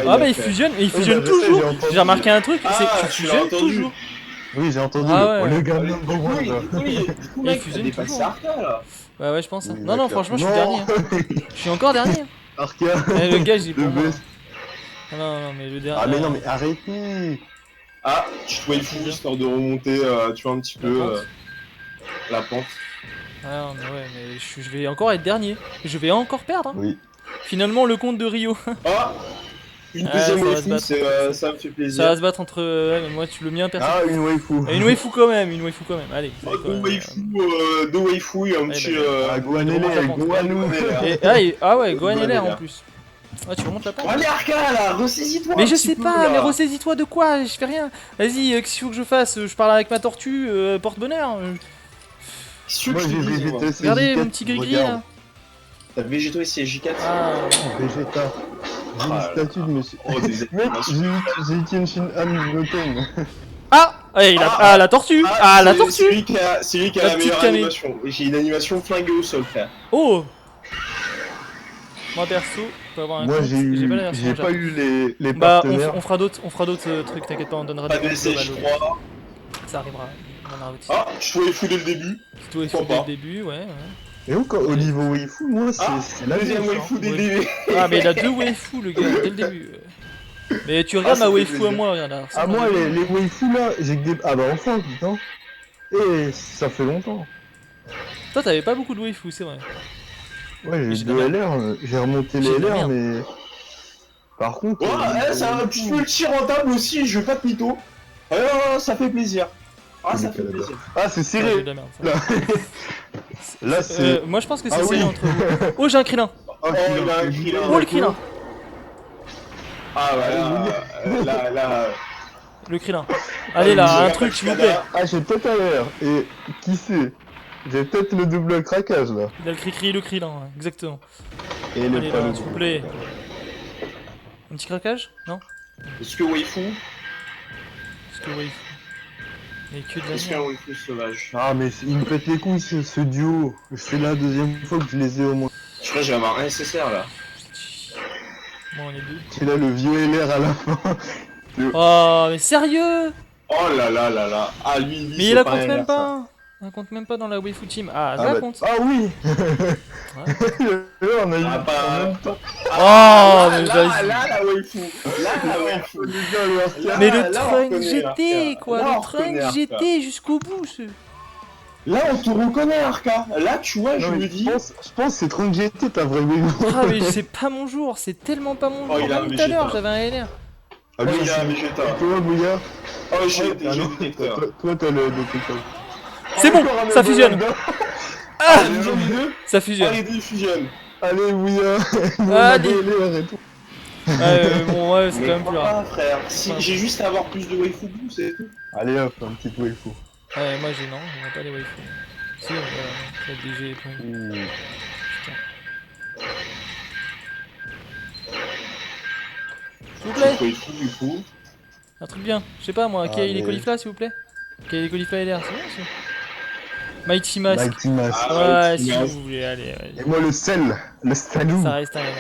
Ah bah il fusionne, et il fusionne bah, je sais, toujours. j'ai entendu. J'ai remarqué un truc, c'est Ah, que tu tu l'as fusionnes entendu. toujours. Oui, j'ai entendu. Ah ouais. Oh, le gars, Du number coup, one, là. du coup, Il mec, fusionne t'as dépassé toujours. Arca là. Bah ouais, je pense. Oui, Non, non, d'accord. franchement, je suis dernier. Je suis encore dernier. Arca. Eh, le gars, j'ai pour Le moi. best. Ah non, non, mais le dernier. Ah, mais non, mais arrêtez. Ah, tu te waifu histoire de remonter, tu vois, un petit La peu pente. la pente. Ah non, mais ouais, mais je vais encore être dernier. Je vais encore perdre. Hein. Oui. Finalement, le compte de Rio. Ah, une Ah, deuxième ça va se waifu, battre. ça me fait Ça plaisir. va se battre entre. Ouais, mais moi, le mien, personne. Ah, une waifu. Une waifu quand même, une waifu quand même. Allez. Oh, c'est quoi, deux waifus et un Ouais, petit. bah, Ah, Gohan remonte la et pente. Gohanou. Ah ouais, Gohan est Gohan est l'air en là. plus. Ah, tu remontes la pente. Allez, Arca là, ressaisis-toi. Mais un je petit sais peu, pas, là. mais ressaisis-toi de quoi? Je fais rien. Vas-y, qu'est-ce qu'il faut que je fasse? Je parle avec ma tortue, porte-bonheur. Qu'est-ce que Moi, je te j'ai dis, moi Vegeta. Regardez mon petit gris-gris là. T'as Végéto et CJ4. Ah, Vegeta. J'ai une Ah, statue de monsieur. Oh, des Mec, animations. j'ai Kenshin Han Goten. la tortue. La c'est tortue. lui qui a La la petite meilleure camée. animation. J'ai une animation flinguée au sol, frère. Oh. Moi perso, je peux avoir un Moi, compte, j'ai pas la version pas Jap. eu les Bah, partenaires. on fera d'autres trucs, t'inquiète pas, on donnera Pas des de comptes globaux. CJ3. Ça arrivera. On en a aussi. Ah, je trouvais fou dès le début. Tout est pourquoi fou dès le pas. début, ouais. Et encore, au niveau waifu, moi, Ah, c'est la deuxième douche, waifu dès le Oui. début. Ah, mais il a deux waifus, le gars, dès le début. Mais tu regardes ça ma fait waifu à plaisir. moi, regarde là. Ah, moi, les waifus là, j'ai que des. Ah, bah enfin, putain. Et ça fait longtemps. Toi, t'avais pas beaucoup de waifus, c'est vrai. Ouais, Mais j'ai j'ai deux de la LR, j'ai remonté J'ai les de la LR, merde. mais. Par contre. Ouais, c'est un petit multi rentable aussi, je veux pas de mytho. Ça fait plaisir. Ah, C'est ça le fait Canada. plaisir. Ah, c'est Ah, j'ai serré. de la merde. ça. Là, c'est. Moi, je pense que c'est Ah serré oui. entre vous. Oh, j'ai un Krillin. Oh, il a un Krillin. Oh, le Krillin. Ah, bah là. Le Krillin. Allez là, un Regarde truc, le s'il vous plaît. Ah, j'ai peut-être un LR. Et qui sait? J'ai peut-être le double craquage là. Il a le cri-cri, le Krillin, ouais, exactement. Et le Allez pas là, le s'il vous double plaît. craquage. Un petit craquage? Non? Est-ce que waifu Parce que waifu. Mais que de la Est-ce qu'un merde. waifu sauvage Ah, mais il me pète les couilles ce duo. C'est la deuxième fois que je les ai au moins. Je crois que je vais avoir un SSR là. Bon, on est deux. C'est là le vieux LR à la fin. Oh, mais sérieux? Oh là là là là. Ah, lui, Mais il la compte même pas. Il la compte même pas dans la waifu team. Ah, ça la compte. Ah oui. Là, on a eu Ah, pas- en même temps. Oh, mais vas-y. Là, la waifu. Là, la waifu. Les gars, le Arca. Là, Mais le là, on trunk reconnaît GT, Arca. quoi. Là, on Le trunk reconnaît Arca. GT jusqu'au bout, ce. Là, on te reconnaît, Arca. Là, tu vois, je Non, mais me dis. je pense que c'est Trunk GT ta vraie waifu. Ah, mais c'est pas mon jour. C'est tellement pas mon Oh, jour. il a un Même tout à l'heure, Vegeta. j'avais un LR. Ah, Oh, lui, il a un c'est- Vegeta. Et toi, Bouillard? Oh, j'ai le Ah non, détecteur. toi, t'as le détecteur. C'est bon, Encore un ça Elder fusionne. Wanda. Ah, ils fusionnent les deux. Ça Ah, fusionne. les deux fusionnent. Allez, Bouillard. Nous, on a Allez. des LR et tout. Bon, ouais, c'est Mais quand même plus rare. pourquoi, frère Si j'ai juste à avoir plus de waifu blue, c'est tout. Allez hop, un petit waifu. Ouais, moi j'ai non, on va pas les waifus. Si, la DG et tout. Ouh. S'il vous plaît, Waifu, du coup. un truc bien. Je sais pas moi, qui a les Allez. cauliflas s'il vous plaît? Qui a les cauliflas LR, c'est bon ça? Mighty Mask. Mighty Mask. Ah, Ouais, Mighty si Mask. vous voulez, allez. Et moi, le sel. Le salou. Ça reste un LR.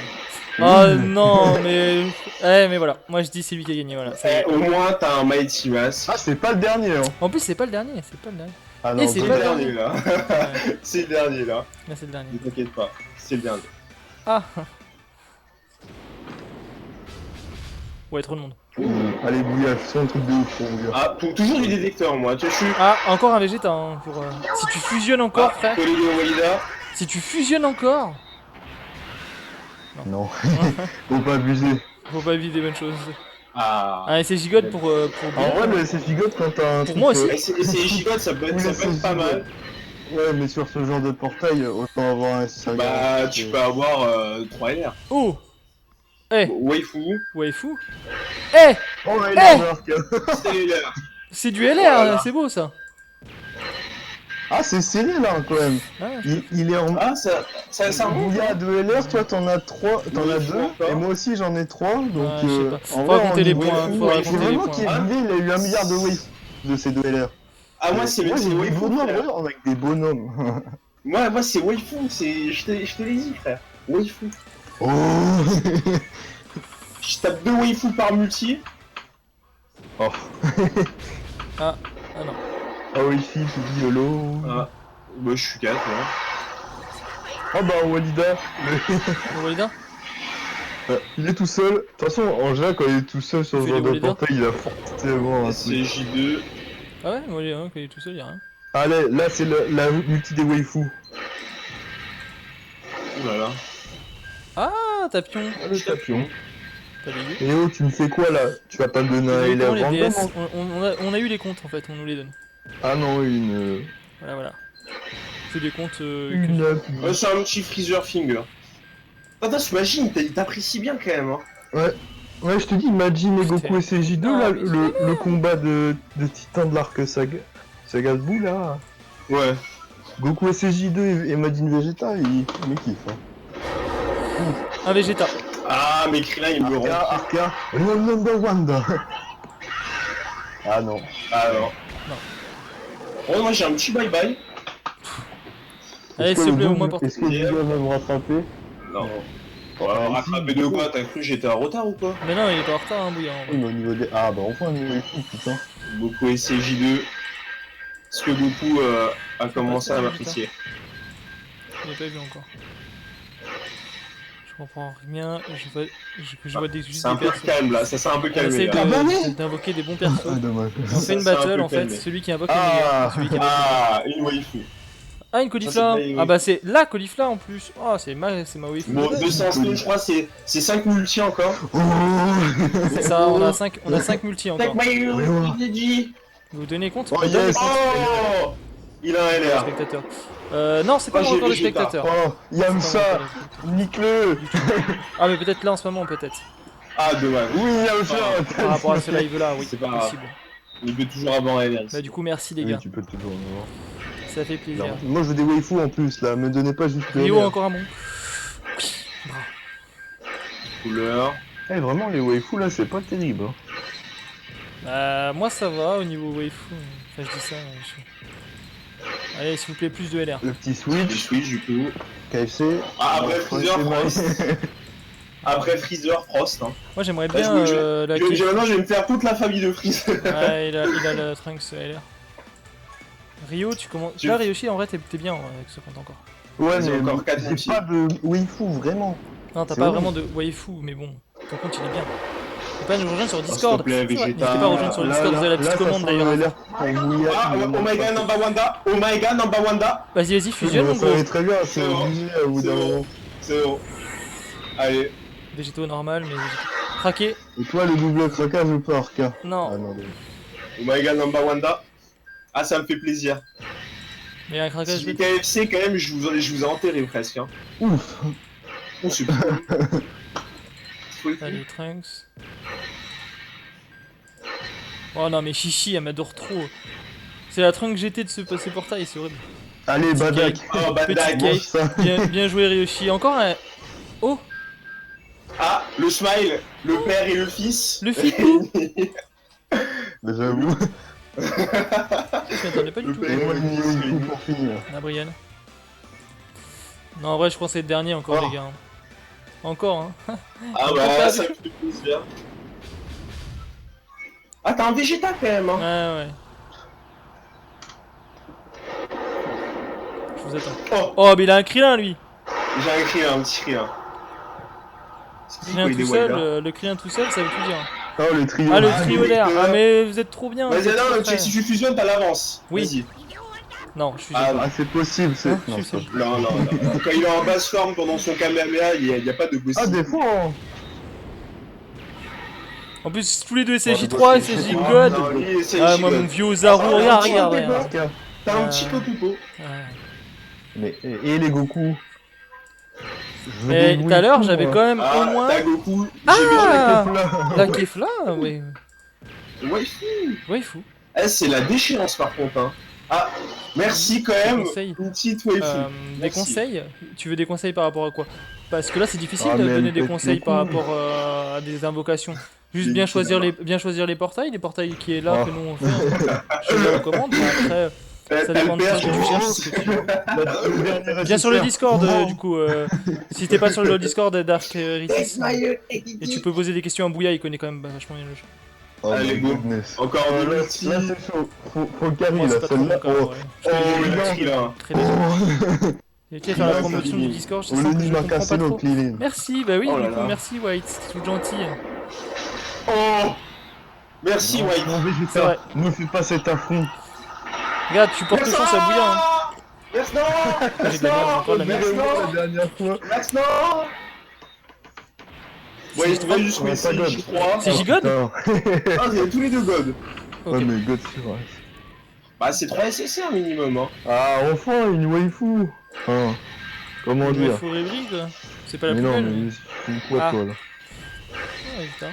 Oh non, mais. Mais voilà, moi je dis c'est lui qui a gagné, voilà. ça y est. Au moins, t'as un Mighty Mask. Ah, c'est pas le dernier, hein. En plus, c'est pas le dernier, c'est pas le dernier. Ah Et c'est C'est bon, le pas dernier, là. Ouais, C'est le dernier, là. là c'est le dernier. Ne t'inquiète pas. C'est le dernier. Ah. Ouais, trop de monde. Allez, Bouillard, fais un truc de ouf pour Bouillard. Ah, toujours du détecteur, moi. Tu vois, je suis. Ah, encore un Vegeta hein, pour. Si tu fusionnes encore, frère. Collègue de Walida. Si tu fusionnes encore. Non, faut pas abuser. Faut pas vivre des bonnes choses. Ah. Un essai gigote pour En bien. vrai, le SF Gigote, quand t'as un Pour truc, moi aussi. Et c'est gigote, ça peut être, Oui, ça c'est peut être pas gigote. mal. Ouais, mais sur ce genre de portail, autant avoir un SSR. Bah, tu peux avoir 3 LR. Oh. Eh, Waifu, waifu. Eh, Oh, ouais, Eh il a Arca. c'est les LR. c'est du LR, Voilà. c'est beau ça. Ah, c'est serré là, quand même. Ah, Il est en. Ah, ça remonte. Bouillard a 2 LR, toi t'en as 3, t'en Oui, as je 2, vois pas. et moi aussi j'en ai 3, donc Ouais, je sais pas. en Faudra vrai, compter en les niveau points, waifu, faudra c'est compter les vraiment points. qu'il est Ah. il a eu 1 milliard de wave de ces 2 LR. Ah, moi, c'est Moi, j'ai des waifu, bonhommes, frère. regarde, avec des bonhommes. Moi, c'est waifu, c'est. Je te l'ai dit, frère. Waifu. Oh. Je tape 2 waifu par multi. Oh. Ah non. Ah oui, si, tu dis YOLO. Ah, bah, je suis 4, moi. Ah bah, Walida. Le Walida? Il est tout seul. De toute façon, en général, quand il est tout seul sur Il ce fait genre des de Walida portail, il a forcément un C'est truc. J2. Ah ouais, moi quand il est tout seul, y'a rien. Allez, là, c'est la multi des waifus. Ouh là là. Ah, Tapion. Allez, Tapion. T'as des yeux. Et oh, tu me fais quoi là? Tu vas pas me donner un Vous élève les random, DS, hein? on a eu les comptes en fait, on nous les donne. Ah non, une. Voilà. C'est des comptes Une. Ouais, c'est un petit freezer finger. Attends, t'imagines, il t'apprécie bien quand même, hein. Ouais, je te dis, Majin et Goku Putain. et CJ2, Non, là, mais le combat de titan de l'arc Saga de bout là. Ouais. Goku et CJ2 et Majin Vegeta, ils me kiffent. Hein. Un Vegeta. Ah, mais Krillin, il me rend. Arca, number one. Ah non. Ah non. Oh, moi j'ai un petit bye bye. Allez, Est-ce s'il te que plaît, le au moins double- pour. Est-ce que le double va me rattraper? Non. Oh, Alors, ici, rattraper de quoi? T'as cru que j'étais en retard ou quoi? Mais non, il est pas en retard, hein, Bouillard. en Oui, vrai. mais au niveau des. Ah bah enfin, niveau des coups, putain. Goku et CJ2. Est-ce que Goku a commencé à m'apprécier? Je l'ai pas vu encore. Je comprends rien, je vois juste C'est un des peu persos. calme là, ça s'est un peu On calmé essaie là. d'invoquer des bons persos. Ah dommage. On fait une Ça, c'est un battle peu en fait, calmé. celui qui invoque le Ah. meilleur. Celui qui invoque- Ah, une waifu. Ah, une caulifla. Ça, c'est pas- Ah bah c'est la caulifla en plus. Oh, c'est ma waifu. Bon, 200 stones, je crois, c'est 5 multi encore. Oh. C'est ça, on a 5 multi encore. Take my Ouais, ouais. GG. Vous vous donnez compte? Oh, On donne les yes. comptes Oh, il a un aux LR. spectateurs. Non, c'est pas Moi, j'ai encore les Vegeta. spectateurs. Oh, Yam C'est pas ça, encore les spectateurs. nique-le. Ah mais peut-être là en ce moment, peut-être. Ah, dommage. Oui, Yam ça. Par rapport à ce live là, oui, C'est pas possible. Il peut toujours avoir un LR. Bah du coup, merci les Oui, gars, tu peux toujours en avoir. ça fait plaisir. Non, moi je veux des waifus en plus là, me donnez pas juste le Rio LR. encore un bon. Couleur. Eh vraiment les waifus là c'est pas terrible. Hein. Moi ça va au niveau waifu. Enfin je dis ça. Allez s'il vous plaît plus de LR. Le petit Le Switch, Switch du coup. KFC. Ah, après Ouais, Freezer, c'est Frost. nice. Après Freezer, Frost. Hein. Moi j'aimerais Bah, bien la Maintenant, je vais me faire toute la famille de Freezer. Ouais, il a la Trunks LR. Rio, tu commences. Tu- Là Ryoshi en vrai t'es bien avec ce compte encore. Ouais J'ai mais encore quatre j'ai multi. pas de waifu vraiment. Non t'as C'est pas vrai. vraiment de waifu mais bon, ton compte il est bien. Faut pas nous rejoindre sur s'il te Discord. plaît, C'est vrai, Vegeta. N'hésitez pas à rejoindre sur Discord, vous avez la petite commande d'ailleurs. Ah, oh my god, number Wanda. Oh my god, number Wanda. Vas-y fusionne mon Ça gros. va très bien, c'est C'est bon. obligé à bout d'un C'est bon. moment. C'est bon. Allez. Végétaux normal mais craqué. Et toi le double craquage ou pas Arca? Ah Non, non, non. Oh my god, number Wanda. Ah, ça me fait plaisir. mais un craquage Si les KFC, quand même, je vous ai enterré presque. Hein. Ouf. Oh, c'est Allez, Trunks. Oh non, mais Chichi, elle m'adore trop. C'est la Trunks GT de ce portail, c'est horrible. Allez Badak. Oh, Badak. Petit Ça. Bien joué, Ryoshi. Encore un. Oh, Ah, le smile, le père et le fils. le ficou. Mais j'avoue. Je m'attendais pas du tout. Et moi le niveau waifu pour finir. Gabriel. Non, en vrai, je pense que c'est le dernier encore, Oh. les gars. Encore, hein. Ah bah, ça me fait plaisir. Ah, t'as un Vegeta quand même, hein. Ouais. Je vous attends. Oh, Oh, mais il a un Krillin, lui. j'ai un cri, un petit cri. Hein. Krillin tout seul, le Krillin tout seul, ça veut tout dire. Oh le trio. Ah, le Ah, trio oui, l'air. que- Ah, mais vous êtes trop bien. vous Vas-y, êtes trop non, prêts. si tu fusionnes, t'as l'avance. Oui. Vas-y. Non, je suis. Ah, Ah c'est possible, c'est. Hein, Non, je c'est sais. pas- Non. Quand il est en basse forme pendant son Kamehameha, il y a pas de possible. Ah des fois. Hein. En plus, tous les deux Oh, SSJ3, c'est- SSJ Ah, God. non, lui, c'est Ah, Ichigo. moi, mon vieux Zaru, Ah, regarde, un petit regarde. peu, regarde. Arca. T'as un petit Kokupo. Ouais. Mais et les Goku. Je veux Et des tout à l'heure, waifus, j'avais moi. quand même au Ah, moins t'as Goku. Ah Là. la Kefla, ouais. Waifu. Waifu. Eh, c'est la déchéance par contre. Hein. Ah, merci quand même. Conseil. Une petite waifu. Des Merci. conseils? Tu veux des conseils par rapport à quoi? Parce que là, c'est difficile Ah, de mais donner elle des pète conseils les par couilles. rapport à des invocations. Juste Les bien couilles, choisir là-bas. les portails qui est là Oh. que nous on fait. Je les recommande, mais après, ça Elle dépend de toi perd, ce que tu cherches, ce que tu... Le dernier Viens sur le SSR. Discord, Oh. du coup. Si t'es pas sur le Discord, Dark Ritis. Et tu peux poser des questions à Bouya, il connaît quand même vachement bien le jeu. Oh Allez, my go. goodness. Encore Là, un là, multi. c'est chaud. Faut le carry Moi, là, c'est pas trop celle-là. mon cas, Oh. ouais. Oh, il a non. pris là. Très bien. Et tu vas faire la Ouais, promotion c'est du fini. Discord, je Oh, sens le que je Nima comprends pas Cassino, trop. clean. Merci, bah oui, Oh du là coup, là. merci White, c'est tout gentil. Oh, merci Non, White. non, Vegeta, C'est vrai. ne fais pas cet affront. Regarde, tu portes chance à Bouya, hein. Max non. J'ai de la merde, j'ai encore de la merde. La dernière fois. Max non. Ouais, C'est je pourrais juste Ouais, mettre pas God. CJ3. C'est Gigod? Putain. Ah, il y a tous les deux God. Ok. Ouais, mais God, c'est vrai. Bah, c'est 3 SSR minimum, hein. Ah, enfin, une waifu. Enfin, comment Une dire. waifu rêverie, quoi. C'est pas la Mais plus non, belle. mais c'est quoi Ah. toi là? Ouais, putain.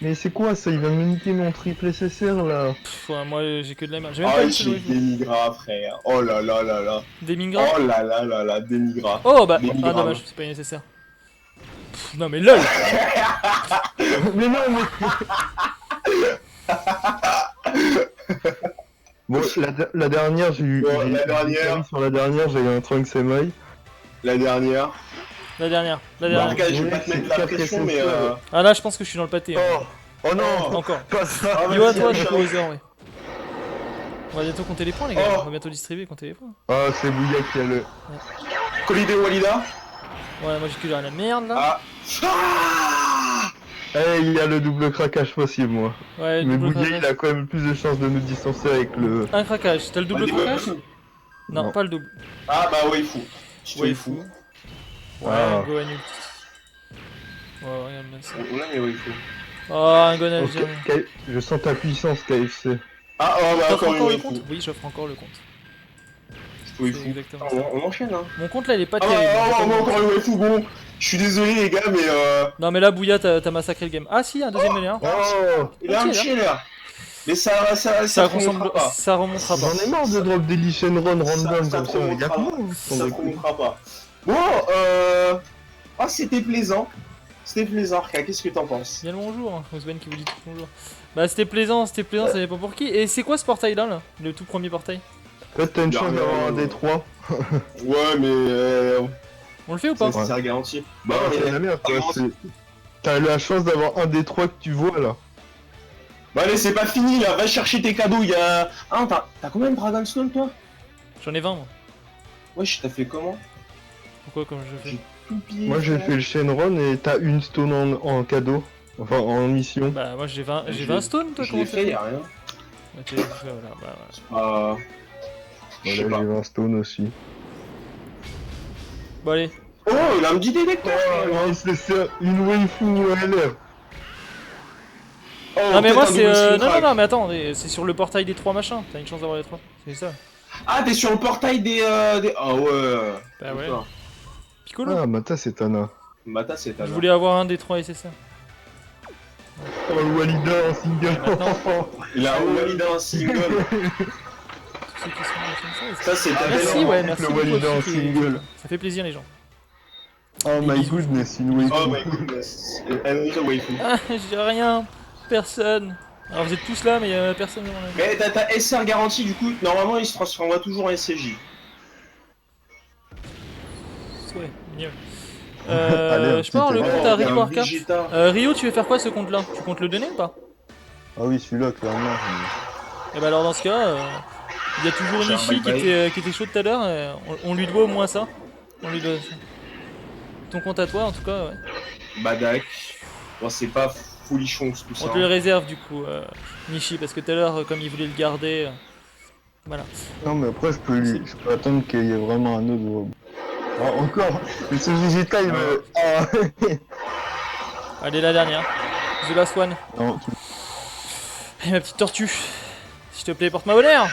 Mais c'est quoi ça? Il va me niquer mon triple SSR là. Pff, ouais, moi j'ai que de la merde. J'ai même Ah, pas une seule j'ai waifu. Demigra, frère. Oh là là là là. Des Mingra. Oh là là là là, Demigra. Oh bah, Demigra. ah dommage, c'est pas nécessaire. Pff, non mais lol. Mais non, mais. Bon, la dernière, j'ai eu. Bon, j'ai- la j'ai dernière. carry sur la dernière, j'ai eu un Trunks Semi. La dernière. La dernière. Bah, dernière. regarde, je vais Oui, pas te c'est mettre la 4 pression, mais SSR. Ah là, je pense que je suis dans le pâté. Hein. Oh, oh non, Encore. pas ça. Ah, Yo à vas-y, toi, Michel. du coup, Other, ouais. On va bientôt compter les points, les gars. Oh. On va bientôt distribuer, compter les points. Ah, c'est Bouya qui a le. Colide Walida. Ouais, moi j'ai que la merde là. Ah. Eh, il y a le double craquage possible, moi. Ouais, Mais double Bouya, il craquage. a quand même plus de chances de nous distancer avec le. Un craquage. T'as le double Bah, craquage? dis-moi. Non, Non. pas le double. Ah bah waifu. Je Waifu. waifu. Ouais, Ah. un Gohan ulti. Ouais, regarde bien ça. On a mes waifu. Oh, un Gohan Oh, algérien. Je sens ta puissance, KFC. Ah oh bah T'offres encore une encore le waifu. compte? Oui, j'offre encore le compte. C'est Waifu. exactement Ah, ça. on enchaîne hein. Mon compte là, il est pas Ah terrible. bah, je vais pas on vous a mentir. encore une waifu, bon. Je suis désolé les gars, mais Non, mais là, Bouya, t'as massacré le game. Ah, si, un deuxième mêlé, hein. Oh, il a Ok, un là. chiller. Mais ça Ça remontera pas. ça remontera pas. j'en ai marre de drop des Lee Shenron random Ça comme ça. Il y a remontera comment pas. Ça remontera pas. Bon, ah c'était plaisant. C'était plaisant, Arca, qu'est-ce que t'en penses? Bien le bonjour, hein. Osben qui vous dit tout bonjour. Bah, c'était plaisant, ça dépend pour qui. Et c'est quoi ce portail là, le tout premier portail? Peut-être t'as une chance Dernier, d'avoir un D3. Ouais, mais On le fait ou pas? c'est garanti. Bah, Non, mais- c'est la merde, quoi. T'as la chance d'avoir un D3 que tu vois là. Bah allez, c'est pas fini là, va chercher tes cadeaux, il y a... Ah, t'as combien de Dragonstone toi? J'en ai 20 moi. Wesh, t'as fait comment? Pourquoi comme je fais? Tout pillé, Moi j'ai frère. fait le Shenron et t'as une stone en cadeau. Enfin en mission. Bah, moi j'ai 20 Je- stones toi, Je comment l'ai ça fait, y'a rien. Bah, tu l'as fait, voilà, bah, voilà. Je sais Voilà, pas. j'ai 20 stone aussi. Bon, allez. Oh, il a un petit détecteur Oh, c'est ça, une waifu LR. Oh, Non, mais moi peut-être un c'est. double skin Non, non, crack. non, mais attends, c'est sur le portail des 3 machins. T'as une chance d'avoir les 3. C'est ça. Ah, t'es sur le portail des... Ah ouais. Bah, ouais. Putain. Piccolo. Ah, Mata c'est Tana. Mata, c'est ta Je voulais avoir un des 3 SSR. Oh, le Walida en single. Maintenant. Il a un Walida un single. Tous ceux qui sont comme Ça, c'est ta Merci, belle ouais, Le merci beaucoup. Walida en à ceux qui- single. Ça fait plaisir, les gens. Oh Des my bisous. goodness, une waifu. Oh my goodness. Another waifu. Ah, j'ai rien. Personne. Alors, vous êtes tous là, mais personne dans la. Mais t'as ta SR garantie, du coup, normalement, il se transformera toujours en SCJ. Ouais, mieux. Allez, un Je peux avoir le petit compte Oh, à il y a Rio un Arca. Vegeta. Rio, tu veux faire quoi ce compte-là? Tu comptes le donner ou pas? Ah oui, celui-là, clairement. Et bah alors dans ce cas, il y a toujours J'ai un Nishi bye-bye. qui était chaud tout à l'heure. On lui doit au moins ça. On lui doit ça. Ton compte à toi en tout cas, ouais. Badak. Bon, c'est pas folichon tout ça. On te le réserve du coup, Nishi, parce que tout à l'heure, comme il voulait le garder, voilà. Non, mais après, je peux attendre qu'il y ait vraiment un autre drop. Ah, encore. Mais ce Vegeta, il me. Ah. Allez, la dernière. The last one. Non, Et ma petite tortue. S'il te plaît, porte-moi bonheur.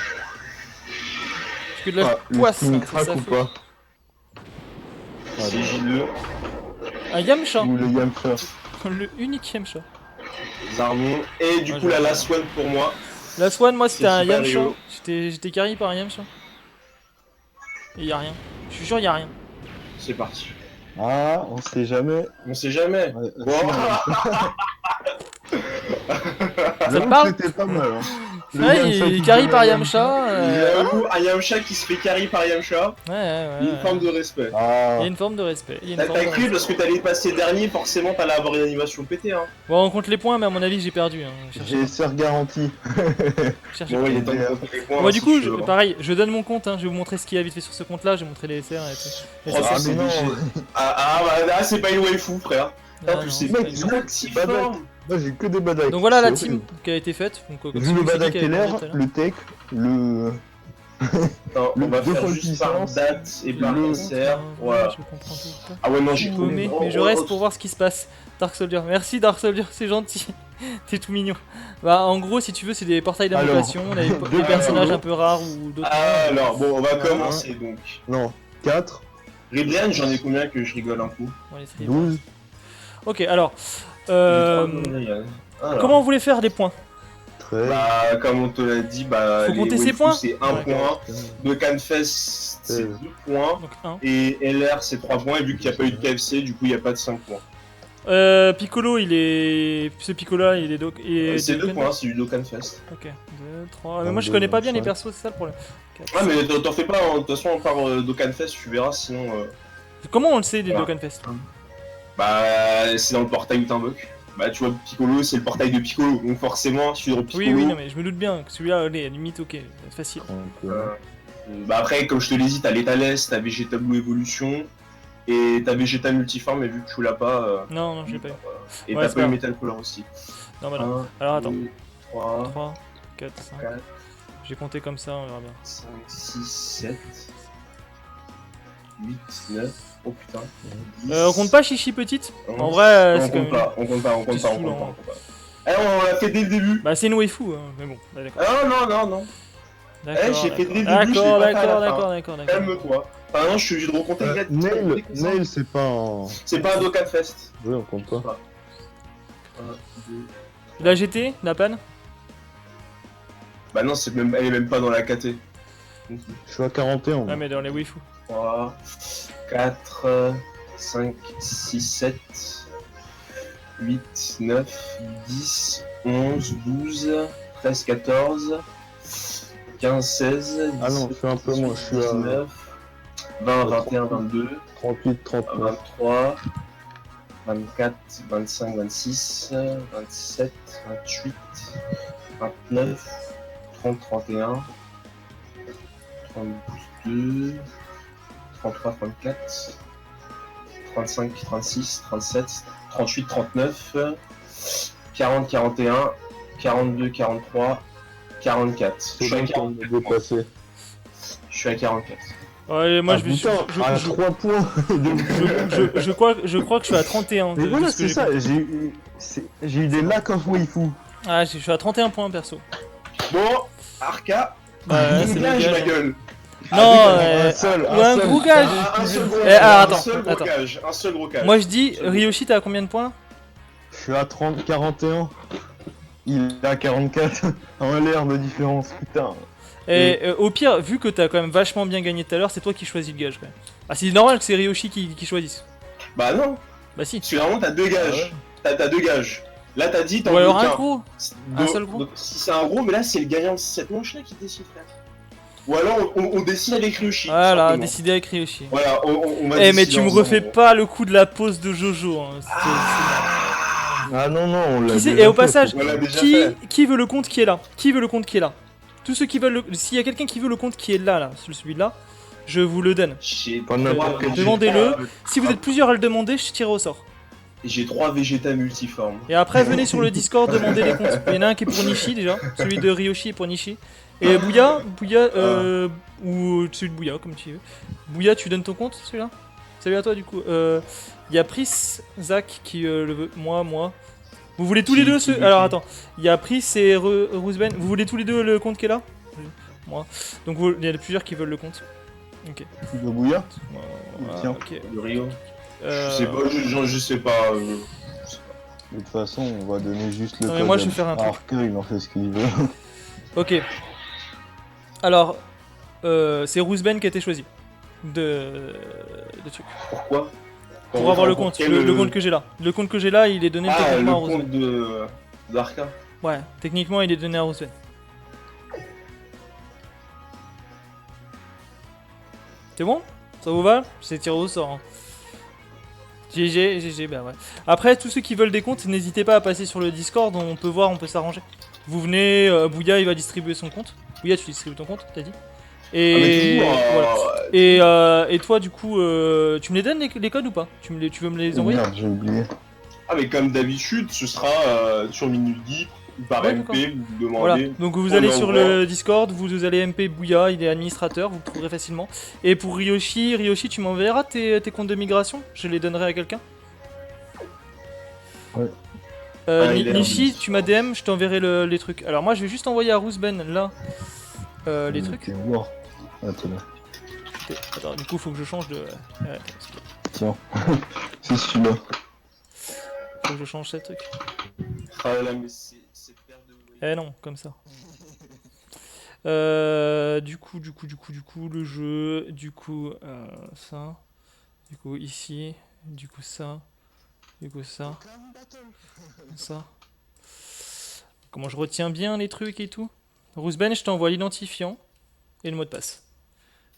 J'ai que de la le poisse. skin c'est crack ça, ou faut- pas? C'est J2. Un Yamcha. Ou le Yamcha. Le unique Yamcha. Zarbon. Et du Ouais, coup, la j'aurais- last one pour moi. Last one, moi c'était C'est un super Yamcha. rigolo. J'étais carry par un Yamcha. Et y'a rien. Je suis sûr, y'a rien. c'est parti. Ah, on sait jamais. On sait jamais. Ouais, Bon. J'avoue parle que c'était pas mal. Hein. Le Ouais, Yamcha il qui carry fait par la- Yamcha. J'avoue, un Yamcha qui se fait carry par Yamcha, Ouais. il y a une forme de respect. Ah, Il y a une forme de respect. Il y a une T'as forme de cru respect. parce que t'allais passer dernier, forcément t'allais avoir une animation pétée. Hein. Bon, on compte les points, mais à mon avis, j'ai perdu. Hein. j'ai sœur garantie. Cherchez Bon, pas. il est temps de compter les points. Moi, hein, du si coup, tu veux, hein. pareil, je donne mon compte. Hein. Je vais vous montrer ce qu'il y a vite fait sur ce compte-là. Je vais montrer les SR et tout. Et Oh, ça, Ah, c'est mais non. léger. Bah, c'est pas une waifu, frère. Ah, En non, plus, c'est c'est pas mec, une- je crois que si c'est Badak. fort. Moi j'ai que des Badak. Donc voilà la C'est team horrible. qui a été faite. Donc, comme Vu le celui-ci Badak qui avait LR, parlé tout à l'heure. le tech, le. Non, on va deux faire fois le juste par puissance. date et par Le- SR. Voilà. Je comprends tout. Ah ouais, non, j'ai Tout paumé, mais je reste pour voir ce qui se passe. Dark Soldier, merci Dark Soldier, c'est gentil. T'es tout mignon. Bah, en gros, si tu veux, c'est des portails d'invocation. On a des deux personnages persos. un peu rares ou d'autres. Alors, bon, on va commencer donc. Non, 4, Riblian, j'en ai combien que je rigole un coup? On va les trier. 12. Ok, alors. Alors, Comment vous voulez faire les points? 13. Bah, comme on te l'a dit, bah. Faut les compter ses waifus, points. C'est 1 Ouais. point. Dokkanfest, c'est 2 points. Donc 1. Et LR, c'est 3 points. Et vu qu'il n'y a pas eu de KFC, du coup, il n'y a pas de 5 points. Piccolo, il est. Ce Piccolo là, il est. C'est 2 points, c'est du Dokkanfest. Ok, 2, 3. Mais moi je connais pas bien les persos, c'est ça le problème. 4, Ouais, mais t'en fais pas, hein. De toute façon, on part Dokkanfest, tu verras, sinon. Comment on le sait des Voilà. Dokkanfest? Bah, c'est dans le portail où t'invoques. Bah, tu vois, Piccolo, c'est le portail de Piccolo. Donc, forcément, si tu drop Piccolo. Oui, non, mais je me doute bien que celui-là, allez, limite, ok, facile. Bah, après, comme je te l'ai dit, t'as l'Étalès, t'as Vegeta Blue Evolution. Et t'as Vegeta Multiforme, mais vu que tu l'as pas. Non, je l'ai pas eu. Et Ouais, t'as c'est pas eu pas Metal Color aussi. Non, bah non. 1, Alors attends. 3, 3, 4, 5. 4, J'ai compté comme ça, on verra bien. 5, 6, 7, 8, 9. Oh putain. 10. On compte pas Chichi petite? Non, En vrai, on c'est quand compte même. pas, on compte pas, on compte C'est pas, on saoulant. compte pas, on compte pas. Eh, on l'a fait dès le début. Bah, c'est une waifu, hein, mais bon, bah, d'accord. Ah non. D'accord, j'ai fait dès le d'accord. début, je l'ai pas fait à la D'accord. Calme-toi. Enfin, non, je suis obligé de recompter. regarde, Nail, tu vois, Nail c'est pas en. c'est pas un Dokkanfest. Oui, on compte pas. 1, 2. La GT, la panne? Bah non, elle est même pas dans la KT. Je suis à 41. Ah, mais dans les waifus. 3, 4, 5, 6, 7, 8, 9, 10, 11, 12, 13, 14, 15, 16, 17, Ah non, je suis un peu moins, je suis à 19, 20, 21, 22, 38, 39. 23, 24, 25, 26, 27, 28, 29, 30, 31, 32, 33, 34, 35, 36, 37, 38, 39, 40, 41, 42, 43, 44. Je C'est suis à bon qu'on 44. me déplacer. Je suis à 44. Ouais, moi Ah, je vais. putain, à 3 points. Je crois que je suis à 31. Mais de voilà, ce que c'est j'ai ça, compris. j'ai eu des lacs of waifu. Ah, je suis à 31 points perso. Bon, Arca, Ouais, c'est le gage, ma gage. gueule. Non, un seul, ou un seul. gros gage. Un seul gros Eh, gage, alors, un attends, seul gros attends. gage, un seul gros gage. Moi je dis, Ryoshi, t'as à combien de points? Je suis à 30, 41. Il est à 44. Un LR de différence, putain. Et au pire, vu que t'as quand même vachement bien gagné tout à l'heure, c'est toi qui choisis le gage quand même. Ah, c'est normal que c'est Ryoshi qui choisisse. Bah non, Bah si. parce que vraiment t'as deux gages. T'as deux gages. Là t'as dit t'en Ou alors veux un qu'un. gros. un seul gros. Donc, si c'est un gros, mais là c'est le gagnant de cette manche là qui décide, frère. Ou alors on décide avec Ryoshi. Voilà, simplement. décidé avec Ryoshi. Voilà, on va Eh, mais décider tu me ensemble, refais en gros. pas le coup de la pause de Jojo. Hein. Ah non, non, on l'a Qui c'est déjà Et au fait, passage, On l'a déjà qui, fait. qui veut le compte qui est là? Qui veut le compte qui est là? Tous ceux qui veulent le... S'il y a quelqu'un qui veut le compte qui est là, celui-là, je vous le donne. J'ai Pas n'importe quel Demandez-le. trois- Si vous êtes plusieurs à le demander, je tire au sort. J'ai 3 Vegeta multiformes. Et après, venez sur le Discord demander les comptes. Il y en a un qui est pour Nishi déjà, celui de Ryoshi est pour Nishi. Et Bouya, ou celui de Bouya, comme tu veux. Bouya, tu donnes ton compte, celui-là? Salut à toi, du coup. Il y a Pris, Zach qui le veut. Moi. Vous voulez tous les deux ce... Alors attends, il y a Pris et Roosben. Vous voulez tous les deux le compte qui est là? Moi. Donc il y en a plusieurs qui veulent le compte. Ok. De Bouillard. Voilà, Tiens. ok. De Rio. Euh, Je sais pas, je sais pas. De toute façon, on va donner juste le Non, mais code moi, je vais faire un truc. Arca, il en fait ce qu'il veut. Ok. Alors, c'est Roosben qui a été choisi. de trucs. Pourquoi? Pour avoir le compte, le compte que j'ai là. Le compte que j'ai là, il est donné Ah, le techniquement à Roosevelt. compte d'Arca. Ouais, techniquement, il est donné à Roosevelt. C'est bon? Ça vous va? C'est tiré au sort. Hein. GG, bah ouais. Après, tous ceux qui veulent des comptes, n'hésitez pas à passer sur le Discord, on peut voir, on peut s'arranger. Vous venez, Bouya il va distribuer son compte. Bouya, tu distribues ton compte, t'as dit? Et voilà. Et toi, du coup, tu me les donnes les codes ou pas? Tu veux me les Oh envoyer? merde, j'ai oublié. Ah, mais comme d'habitude, ce sera sur Minute Geek ou par Ouais, MP, vous vous Voilà, demandez. donc vous on allez sur envoie. le Discord, vous allez MP Bouya, il est administrateur, vous le trouverez facilement. Et pour Ryoshi, tu m'enverras tes comptes de migration? Je les donnerai à quelqu'un? Ouais. Il est Nishi, en tu m'as DM, je t'enverrai les trucs. Alors moi je vais juste envoyer à Roosben là les trucs. T'es mort. Ah, t'es là. Attends, du coup faut que je change de. Tiens. C'est celui-là. Faut que je change ces trucs. Ah là, mais cette paire de. Eh non, comme ça. Du coup, le jeu, ça, du coup ici, du coup ça, ça. Comment je retiens bien les trucs et tout. Roosben, je t'envoie l'identifiant et le mot de passe.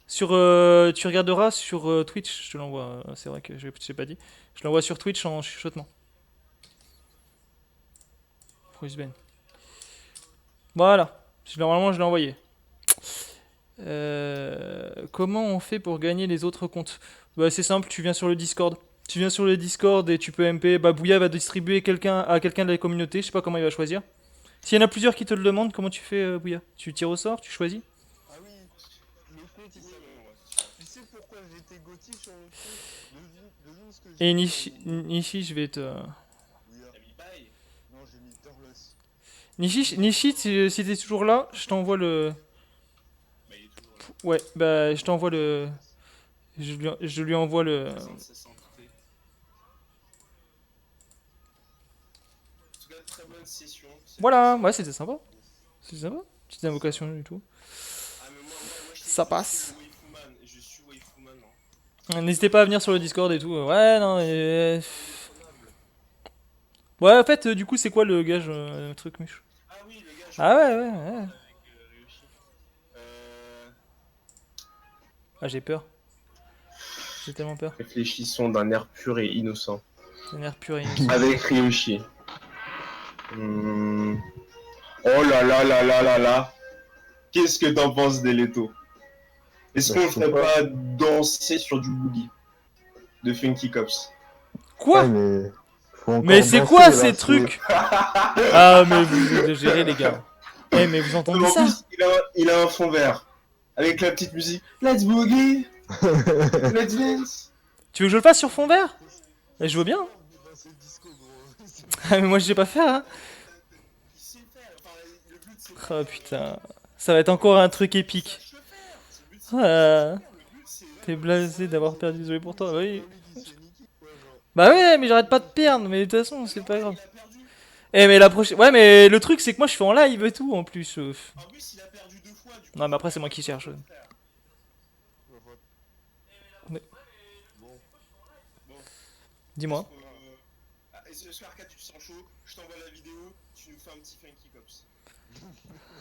Tu regarderas sur Twitch, je te l'envoie, c'est vrai que je t'ai pas dit. Je l'envoie sur Twitch en chuchotement. Roosben. Voilà, normalement je l'ai envoyé. Comment on fait pour gagner les autres comptes? Bah c'est simple, tu viens sur le Discord. Tu viens sur le Discord et tu peux MP. Bah Bouya va distribuer à quelqu'un de la communauté, je sais pas comment il va choisir. S'il y en a plusieurs qui te le demandent, comment tu fais Bouya? Tu tires au sort, tu choisis? Ah oui, le compte il s'appelle. Tu sais pourquoi j'étais Gauthier sur le compte? Devine ce que j'ai Et mis Nishi, je vais te... T'as mis pareil. Non, j'ai mis Turles. Nishi, si t'es toujours là, je t'envoie le... Bah, il est toujours là. Ouais, bah je t'envoie le... Je lui envoie le... Sa santé. En tout cas, très bonne session. Voilà, ouais c'était sympa. C'était sympa. Petite invocation et tout. Ah, mais moi, Ça passe. Je suis waifuman. Hein. N'hésitez pas à venir sur le Discord et tout. Ouais, non, Ouais, en fait, du coup, c'est quoi le gage, truc mûche? Ah oui, le gars, Ah ouais, ouais. avec Ryoshi. Ah, j'ai peur. J'ai tellement peur. Réfléchissons d'un air pur et innocent. C'est un air pur et innocent. Avec Ryoshi. Oh là là là là là là. Qu'est-ce que t'en penses, Deleto? Est-ce Bah, qu'on je sais ferait pas. pas danser sur du boogie de Funky Cops? Quoi? Ouais, mais. Faut encore Mais c'est danser, quoi là, ces c'est- trucs? Ah, mais vous exagérez, les gars. Eh, mais vous entendez En ça? plus, il a un fond vert. Avec la petite musique. Let's boogie. Let's dance. Tu veux que je le fasse sur fond vert? Eh, je veux bien. Ah, mais moi, je sais pas faire, hein. Il sait faire. Enfin, le but, c'est Oh putain. Ça va être encore un truc épique. de le faire. Le but, Ah, le but, c'est t'es blasé d'avoir perdu, désolé pour toi. Oui. Bah ouais, mais j'arrête pas de perdre, mais de toute façon, c'est pas grave. il a perdu. Eh, mais la prochaine. Ouais, mais le truc, c'est que moi, je fais en live et tout, en plus. En plus, il a perdu 2 fois. Du coup, Non, mais après, c'est moi qui cherche. Dis-moi. J'espère que tu te sens chaud. Je t'envoie la vidéo. Tu nous fais un petit Funky Cops.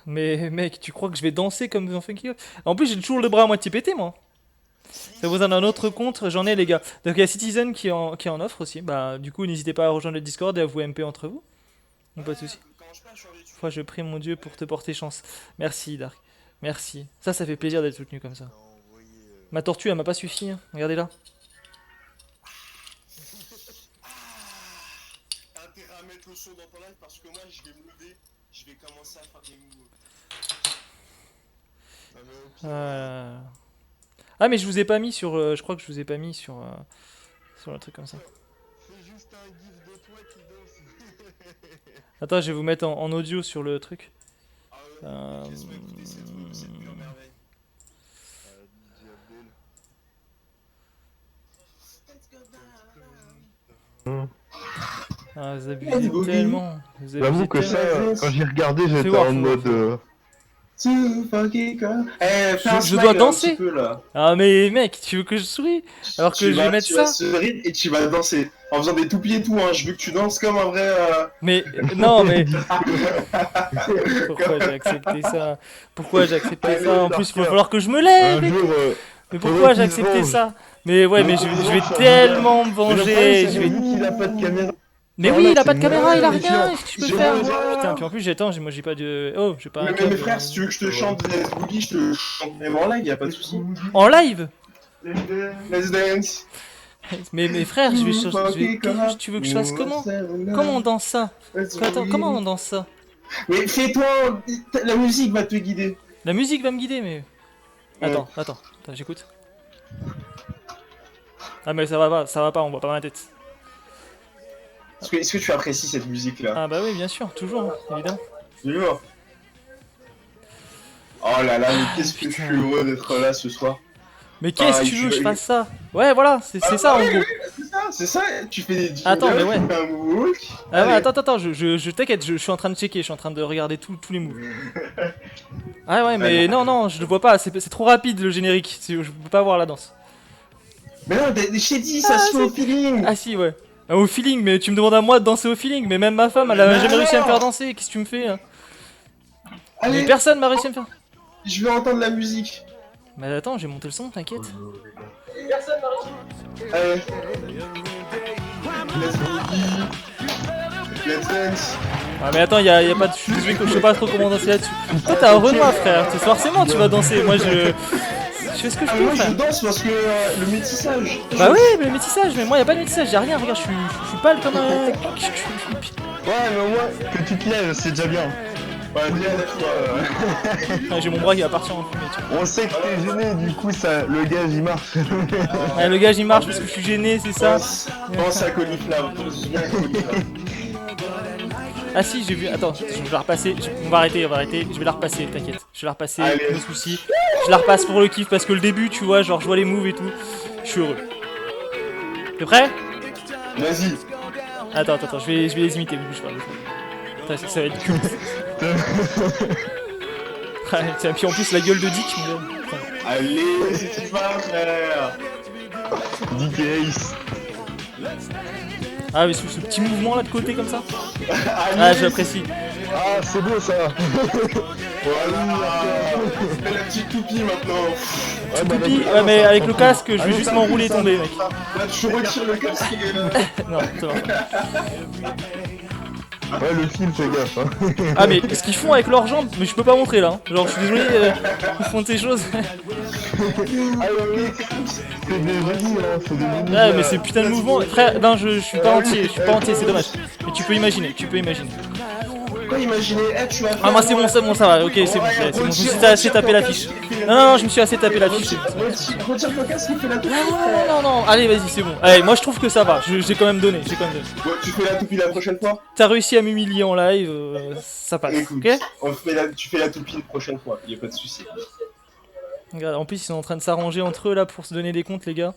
Mais mec, tu crois que je vais danser comme dans Funky Hop? En plus, j'ai toujours le bras à moitié pété, moi. Ça vous en a un autre compte, j'en ai les gars. Donc il y a Citizen qui en offre aussi. Bah du coup n'hésitez pas à rejoindre le Discord et à vous MP entre vous. Donc pas de soucis. Quand je passe sur YouTube. Fois je prie mon Dieu pour te porter chance. Merci Dark. Merci. Ça fait plaisir d'être soutenu comme ça. Ma tortue elle m'a pas suffi. Hein. Regardez là. T'as intérêt à mettre le saut dans ton live parce que moi je vais me lever. Je vais commencer à faire des moves. Ah mais je vous ai pas mis sur. Je crois que je vous ai pas mis sur un truc comme ça. Fais juste un gif de toi qui danse. Attends, je vais vous mettre en audio sur le truc. Laisse-moi écouter cette pure merveille. Ah, vous Let's abusez go, tellement. Vous abusez J'avoue que tellement. ça, quand j'ai regardé, j'étais voir, en fais voir, mode. fais Je dois danser. Un petit peu, là. Ah mais mec, tu veux que je souris alors que Tu je vais vas- mettre tu vas ça? sourire et tu vas danser en faisant des toupies et tout. Hein. Je veux que tu danses comme un vrai. Mais non mais pourquoi j'ai accepté ça? Pourquoi j'ai accepté ça? En plus, il va falloir que je me lève. Un jour, Mais faudrait pourquoi j'ai qu'il se accepté venge. ça? Mais ouais, mais je vais tellement me Mais le problème, venger. c'est Je que vais... vu qu'il a pas de caméra. Mais Par oui, là, il a c'est pas de caméra, il a mauvais, rien. tu Qu'est-ce que tu peux Je faire? vois. Putain, puis en plus j'attends, moi j'ai pas de. Oh, j'ai pas un Mais câble. frère, si tu veux que je te chante Let's Boogie, je te chante même en live, y a pas de soucis. En live? Let's dance. Mais frère, tu veux que je fasse comment? Comment on danse ça? Attends, comment on danse ça? Mais fais-toi, la musique va te guider. La musique va me guider, mais. Attends, j'écoute. Ah mais ça va pas, on voit pas ma tête. Est-ce que tu apprécies cette musique-là? Ah bah oui, bien sûr, toujours, évidemment. Toujours. Oh là là, mais qu'est-ce que je suis heureux d'être là ce soir. Mais qu'est-ce que tu veux que je fasse ça? Ouais, voilà, c'est ça en gros. C'est ça, tu fais des jingles, Attends, mais ouais. tu fais un moonwalk. Ah ouais, Allez. attends, je t'inquiète, je suis en train de checker, je suis en train de regarder tous les moves. Ah ouais, mais non, je le vois pas, c'est trop rapide le générique, je peux pas voir la danse. Mais non, je t'ai dit, ça se fait au feeling. Ah si, ouais. Ah, au feeling, mais tu me demandes à moi de danser au feeling, mais même ma femme, elle a Mais jamais réussi à me alors faire danser, qu'est-ce que tu me fais hein? Mais Allez, personne m'a réussi à me faire. je veux entendre la musique. Mais attends, j'ai monté le son, t'inquiète. Allez. Let's boogie. Let's dance. Ah mais attends, y a pas de... Je sais pas trop comment danser là-dessus. Toi t'as un Renoir frère, forcément tu vas danser, moi je fais ce que je peux Moi je frère. danse parce que le métissage. Bah oui, mais le métissage, mais moi y a pas de métissage, y'a rien, regarde, je suis pâle comme un... Ouais, mais au moins, que tu te lèves, c'est déjà bien. Ouais, bien lève-toi. Ah, j'ai mon bras qui va partir en fumée, tu vois. On sait que t'es gêné, du coup, ça, le gage il marche. Ouais, le gage il marche parce que je suis gêné, c'est ça. Pense à Cauliflower. Pense bien à Cauliflower. Ah si, j'ai vu, attends, je vais la repasser, on va arrêter, je vais la repasser, t'inquiète. Je vais la repasser, Allez. no soucis. Je la repasse pour le kiff parce que le début, tu vois, genre je vois les moves et tout, je suis heureux. T'es prêt? Vas-y. Attends, je vais les imiter, bouge pas. Putain, ça va être cool. Ah, tiens, puis en plus la gueule de Dick, Allez, c'est pas frère. Dick et Ace. Ah mais ce petit mouvement là de côté comme ça. Allez. Ah j'apprécie. Ah, c'est beau ça. Voilà. Fais la petite toupie maintenant. Ouais, bah, Puis, ouais mais avec le casque je vais juste m'enrouler et tomber mec. Là, tu retires le casque. Non, ça va. Ouais, le film, fais gaffe. Hein. Ah mais ce qu'ils font avec leurs jambes, mais je peux pas montrer là. Hein. Genre je suis désolé, ils font de ces choses. Ah ouais, c'est des génies, hein, c'est des génies. Ouais mais c'est putain de mouvement. Frère, non je suis pas entier, c'est dommage. Mais tu peux imaginer. Quoi, imaginez, tu vas faire. Ah moi c'est bon, ça va, ok c'est bon, je me suis assez tapé l'affiche. Non, je me suis assez tapé l'affiche. Retire ton casque, il fait la toupie. Non, allez vas-y c'est bon. Allez moi je trouve que ça va, j'ai quand même donné. Ouais, tu fais la toupie la prochaine fois. T'as réussi à m'humilier en live, ça passe, Écoute, ok? tu fais la toupie la prochaine fois, y a pas de soucis. Regarde, en plus ils sont en train de s'arranger entre eux là pour se donner des comptes les gars.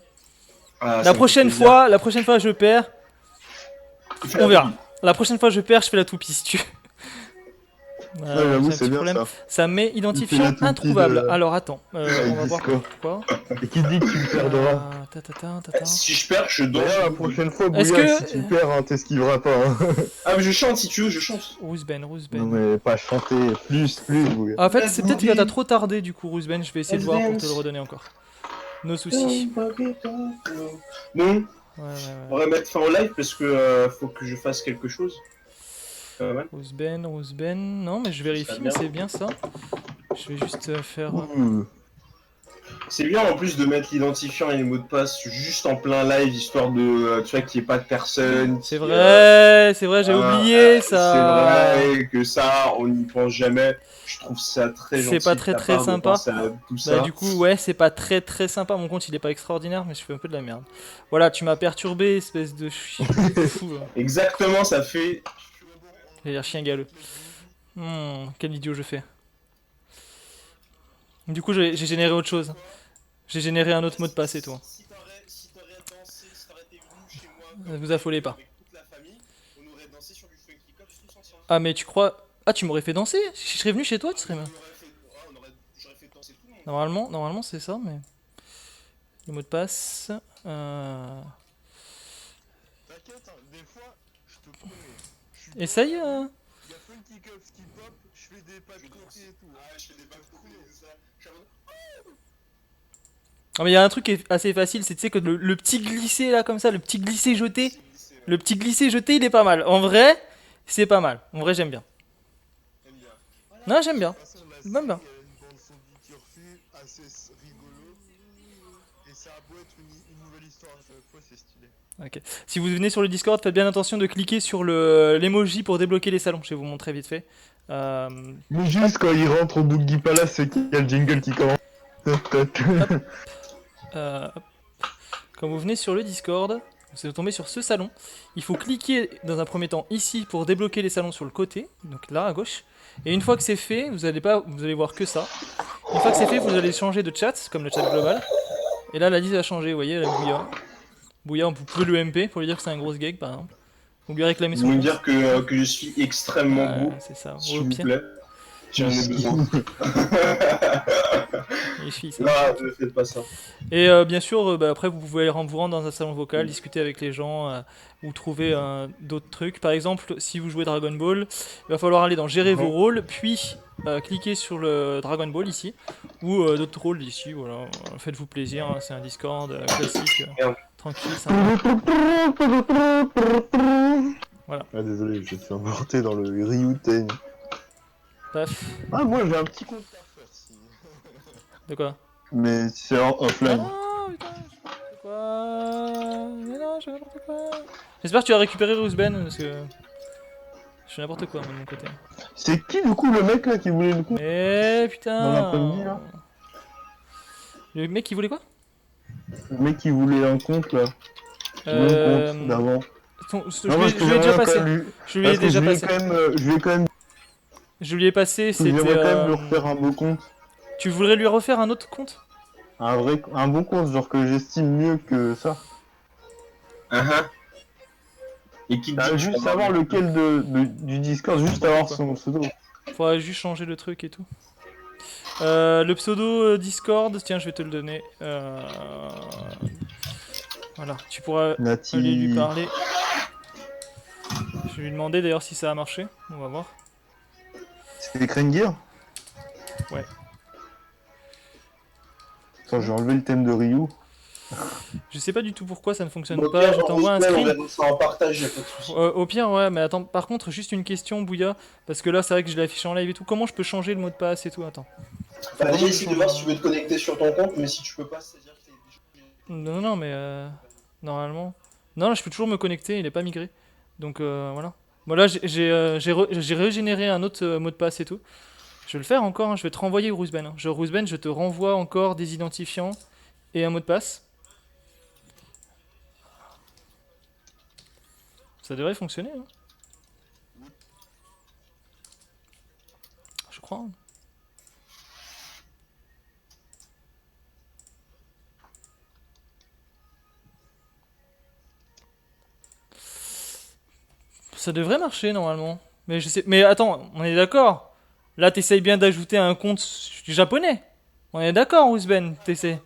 Ah, ça La me prochaine fait plaisir. fois je perds, Tu fais la on verra. toupie. La prochaine fois je perds, je fais la toupie si tu veux. Ouais, j'avoue, un c'est petit bien problème. ça. Ça met Il fait identifiant la toupie introuvable. de- Alors attends, on va voir Discord. pourquoi. Et qui dit que tu le perdras? Si je perds, je danse. D'ailleurs, la prochaine fois, Est-ce Bouillard, que- si tu perds, hein, t'esquiveras pas. Hein. Ah, mais je chante si tu veux, je chante. Roosben. Non, mais pas chanter, plus, Bouillard. En fait, c'est peut-être que t'as trop tardé du coup, Roosben. Je vais essayer de voir pour te le Dance. redonner encore. No soucis. Bon, Ouais. on va mettre fin au live parce que faut que je fasse quelque chose. Ouais. Roosben. Non, mais je vérifie, mais c'est bien ça. Je vais juste faire. Ouh. C'est bien en plus de mettre l'identifiant et le mot de passe juste en plein live, histoire de, tu vois, qu'il n'y ait pas de personne. C'est vrai, j'ai oublié ça. C'est vrai que ça, on n'y pense jamais. Je trouve ça très C'est gentil. pas de très, ta très part de sympa. penser à tout ça. Bah du coup ouais c'est pas très sympa, mon compte il est pas extraordinaire mais je fais un peu de la merde. Voilà tu m'as perturbé espèce de fou. Hein. Exactement, ça fait. J'allais dire chien galeux. Quel idiot je fais. Du coup j'ai généré autre chose. J'ai généré un autre mot de passe et tout. Si t'aurais dansé, si t'aurais été venu chez moi. Ne vous affolez pas. Avec toute la famille, on aurait dansé sur du funky club tous ensemble. Ah mais tu crois... Ah tu m'aurais fait danser? Si je serais venu chez toi tu serais... Normalement c'est ça, mais... Le mot de passe... T'inquiète, hein, des fois, je te promets. Je suis Essaye Il y a Funky Cups qui pop, je fais des pas de côté et tout. Ah, je fais des bacs côté, ça. Je suis en mode, Ah mais il y a un truc qui est assez facile, c'est tu sais que le petit glissé là comme ça, le petit glissé jeté, c'est glissé, ouais. le petit glissé jeté il est pas mal. En vrai, c'est pas mal. En vrai j'aime bien. J'aime bien. Non j'aime bien. De toute façon, la J'aime série, bien. elle a une bande son du turfu assez rigolo. Et ça a beau être une nouvelle histoire à chaque fois, c'est stylé. Ok. Si vous venez sur le Discord, faites bien attention de cliquer sur l'emoji pour débloquer les salons. Je vais vous montrer vite fait. Mais juste quand il rentre au Boogie Palace, c'est qu'il y a le jingle qui commence. Hop. Quand vous venez sur le Discord, vous allez tomber sur ce salon. Il faut cliquer dans un premier temps ici pour débloquer les salons sur le côté, donc là à gauche. Et une fois que c'est fait, vous allez voir que ça. Une fois que c'est fait, vous allez changer de chat, comme le chat global. Et là la liste va changer, vous voyez, la Bouya. Bouya, vous pouvez le MP pour lui dire que c'est un gros gag par exemple. Vous lui réclamez Vous son me compte. dire que je suis extrêmement beau, C'est ça, s'il au vous pire. plaît. J'en ai besoin. Les filles, ça. Non, ne faites pas ça. Et bien sûr, après, vous pouvez vous rendre dans un salon vocal, discuter avec les gens, ou trouver d'autres trucs. Par exemple, si vous jouez Dragon Ball, il va falloir aller dans Gérer vos rôles, puis cliquer sur le Dragon Ball ici, ou d'autres rôles ici. Voilà, faites-vous plaisir, hein, c'est un Discord classique, Merde. tranquille, sympa. Voilà. Ah désolé, je suis emporté dans le Ryuten. Paf. Ah moi j'ai un petit compte à faire si. De quoi? Mais c'est en Ah offline. non, putain, n'importe quoi. Mais non, je fais n'importe quoi. J'espère que tu as récupéré Rusben, parce que je fais n'importe quoi moi, de mon côté. C'est qui du coup le mec là qui voulait le coup Mais putain. Dans l'après-midi, là. Le mec qui voulait quoi? Le mec qui voulait un compte là. Euh, Le compte d'avant. Je lui ai déjà passé. Je lui ai déjà passé. Je lui ai quand même, Je lui ai passé, c'était. j'aimerais quand même lui refaire un beau compte. Tu voudrais lui refaire un autre compte? Un bon compte, genre que j'estime mieux que ça. Et qui te dit Ah, que juste tu vas savoir avoir- lequel du Discord, juste avoir son pseudo. Faudrait juste changer le truc et tout. Le pseudo Discord, tiens, je vais te le donner. Voilà, tu pourras Nati. aller lui parler. Je vais lui demander d'ailleurs si ça a marché. On va voir. C'est Krengir. Ouais. Attends, j'ai enlevé le thème de Ryu. Je sais pas du tout pourquoi ça ne fonctionne Au pas. pire, Je t'envoie un on screen. verra ça en partage, y a pas de souci. Au pire, ouais, mais attends, par contre, juste une question, Bouya. Parce que là, c'est vrai que je l'ai affiché en live et tout. Comment je peux changer le mot de passe et tout? Attends. Bah, déjà, essaye de voir si tu veux te connecter sur ton compte, mais si tu peux pas, c'est-à-dire que t'es déjà. Non, mais normalement. Non, je peux toujours me connecter, il est pas migré. Donc voilà. Bon, là, j'ai régénéré un autre mot de passe et tout. Je vais le faire encore, hein, je vais te renvoyer Rusben. Hein. Rusben, je te renvoie encore des identifiants et un mot de passe. Ça devrait fonctionner. Hein. Je crois. Ça devrait marcher normalement. Mais je sais. Mais attends, on est d'accord. Là, t'essayes bien d'ajouter un compte japonais. On est d'accord, Rusben, t'essayes.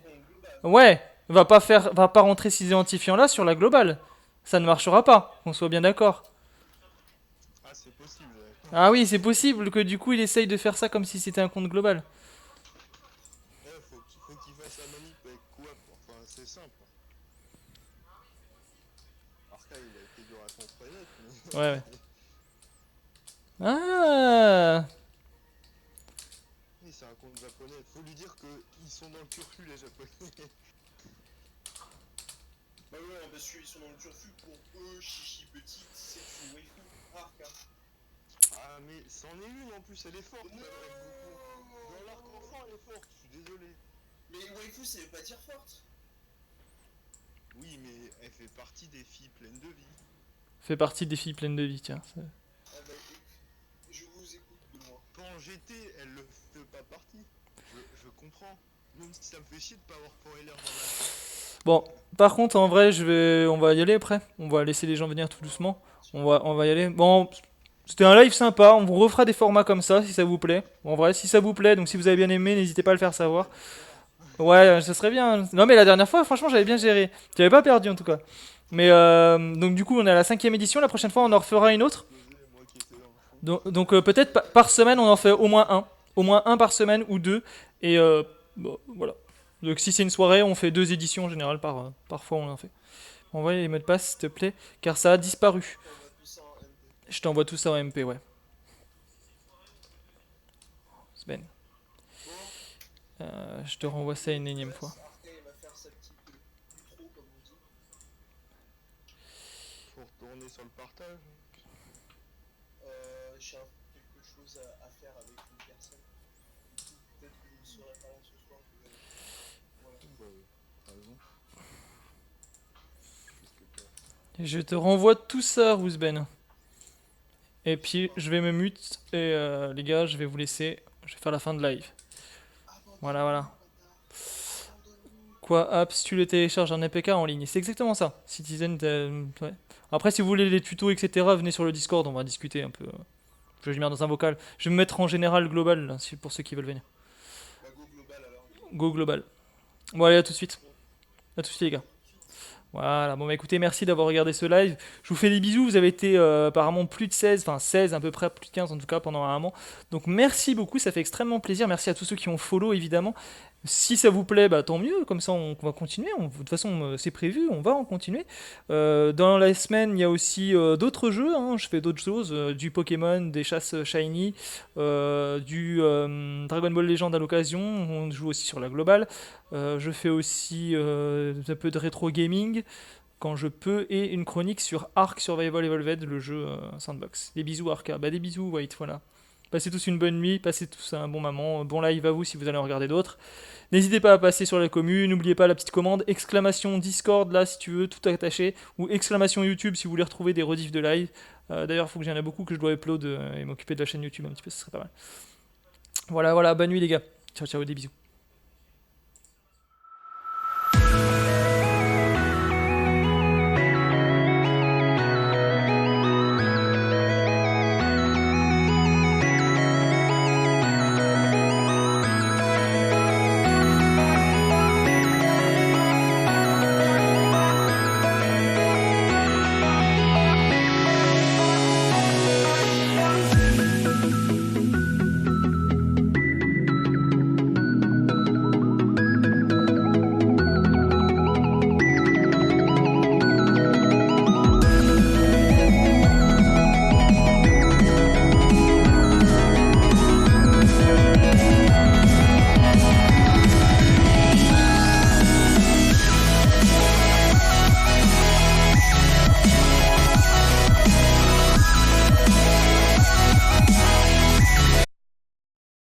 Ouais, va pas rentrer ces identifiants là sur la globale. Ça ne marchera pas, qu'on soit bien d'accord. Ah, c'est possible. Ah oui, c'est possible que du coup il essaye de faire ça comme si c'était un compte global. Faut qu'il fasse la manip avec Coop. Enfin, c'est simple. Après, il a été dur à son projet, mais. Ouais. Ah. Oui, c'est un compte japonais. Faut lui dire qu'ils sont dans le turfu, les japonais. Bah ouais, parce qu'ils sont dans le turfu pour eux, chichi petite, c'est une waifu rare, car. Ah, mais c'en est une en plus, elle est forte. Dans l'arc enfant, elle est forte, je suis désolé. Mais waifu, ça veut pas dire forte. Oui, mais elle fait partie des filles pleines de vie. Fait partie des filles pleines de vie, tiens. Ah bah, je vous écoute de moi. Quand j'étais, elle le fait pas partie. Je comprends. Même si ça me fait chier de pas avoir point LR dans la. Bon, par contre, en vrai, on va y aller après. On va laisser les gens venir tout doucement. On va y aller. Bon, C'était un live sympa, on vous refera des formats comme ça si ça vous plaît. En vrai, si ça vous plaît, donc si vous avez bien aimé, n'hésitez pas à le faire savoir. Ouais, ça serait bien. Non mais la dernière fois, franchement, j'avais bien géré. J'avais pas perdu en tout cas. Mais donc du coup, on est à la 5ème édition. La prochaine fois, on en refera une autre. Donc, peut-être par semaine, on en fait au moins un. Au moins un par semaine ou deux. Et bon, voilà. Donc si c'est une soirée, on fait 2 éditions en général par fois on en fait. Envoie les mots de passe s'il te plaît, car ça a disparu. Je t'envoie tout ça en MP, ouais. Sven. Je te renvoie ça une énième fois. Faut retourner sur le partage. J'ai quelque chose à faire avec une personne. Peut-être que je ne serai pas là ce soir. Bah oui, t'as raison. Je te renvoie tout ça, Roosben. Et puis je vais me mute et les gars, je vais vous laisser. Je vais faire la fin de live. Voilà, voilà. Quoi, apps, tu les télécharges en APK en ligne. C'est exactement ça. Citizen, ouais. Après, si vous voulez les tutos, etc., venez sur le Discord, on va discuter un peu. Je vais le mettre dans un vocal. Je vais me mettre en général global, là, pour ceux qui veulent venir. Go global. Bon, allez, à tout de suite. À tout de suite, les gars. Voilà, bon bah écoutez, merci d'avoir regardé ce live. Je vous fais des bisous, vous avez été apparemment plus de 16, enfin 16 à peu près, plus de 15 en tout cas pendant un moment. Donc merci beaucoup, ça fait extrêmement plaisir. Merci à tous ceux qui ont follow évidemment. Si ça vous plaît, bah tant mieux, comme ça on va continuer. De toute façon, c'est prévu, on va en continuer. Dans la semaine, il y a aussi d'autres jeux, hein. Je fais d'autres choses, du Pokémon, des chasses shiny, du Dragon Ball Legend à l'occasion. On joue aussi sur la globale. Je fais aussi un peu de rétro gaming quand je peux et une chronique sur Ark Survival Evolved, le jeu sandbox. Des bisous Arka, bah des bisous White, voilà. Passez tous une bonne nuit, passez tous un bon moment, bon live à vous si vous allez en regarder d'autres. N'hésitez pas à passer sur la commune, n'oubliez pas la petite commande, exclamation Discord là si tu veux, tout attaché, ou exclamation YouTube si vous voulez retrouver des rediffs de live. D'ailleurs, il faut que j'en ai beaucoup que je dois upload et m'occuper de la chaîne YouTube un petit peu, ce serait pas mal. Voilà, voilà, bonne nuit les gars. Ciao, ciao, des bisous.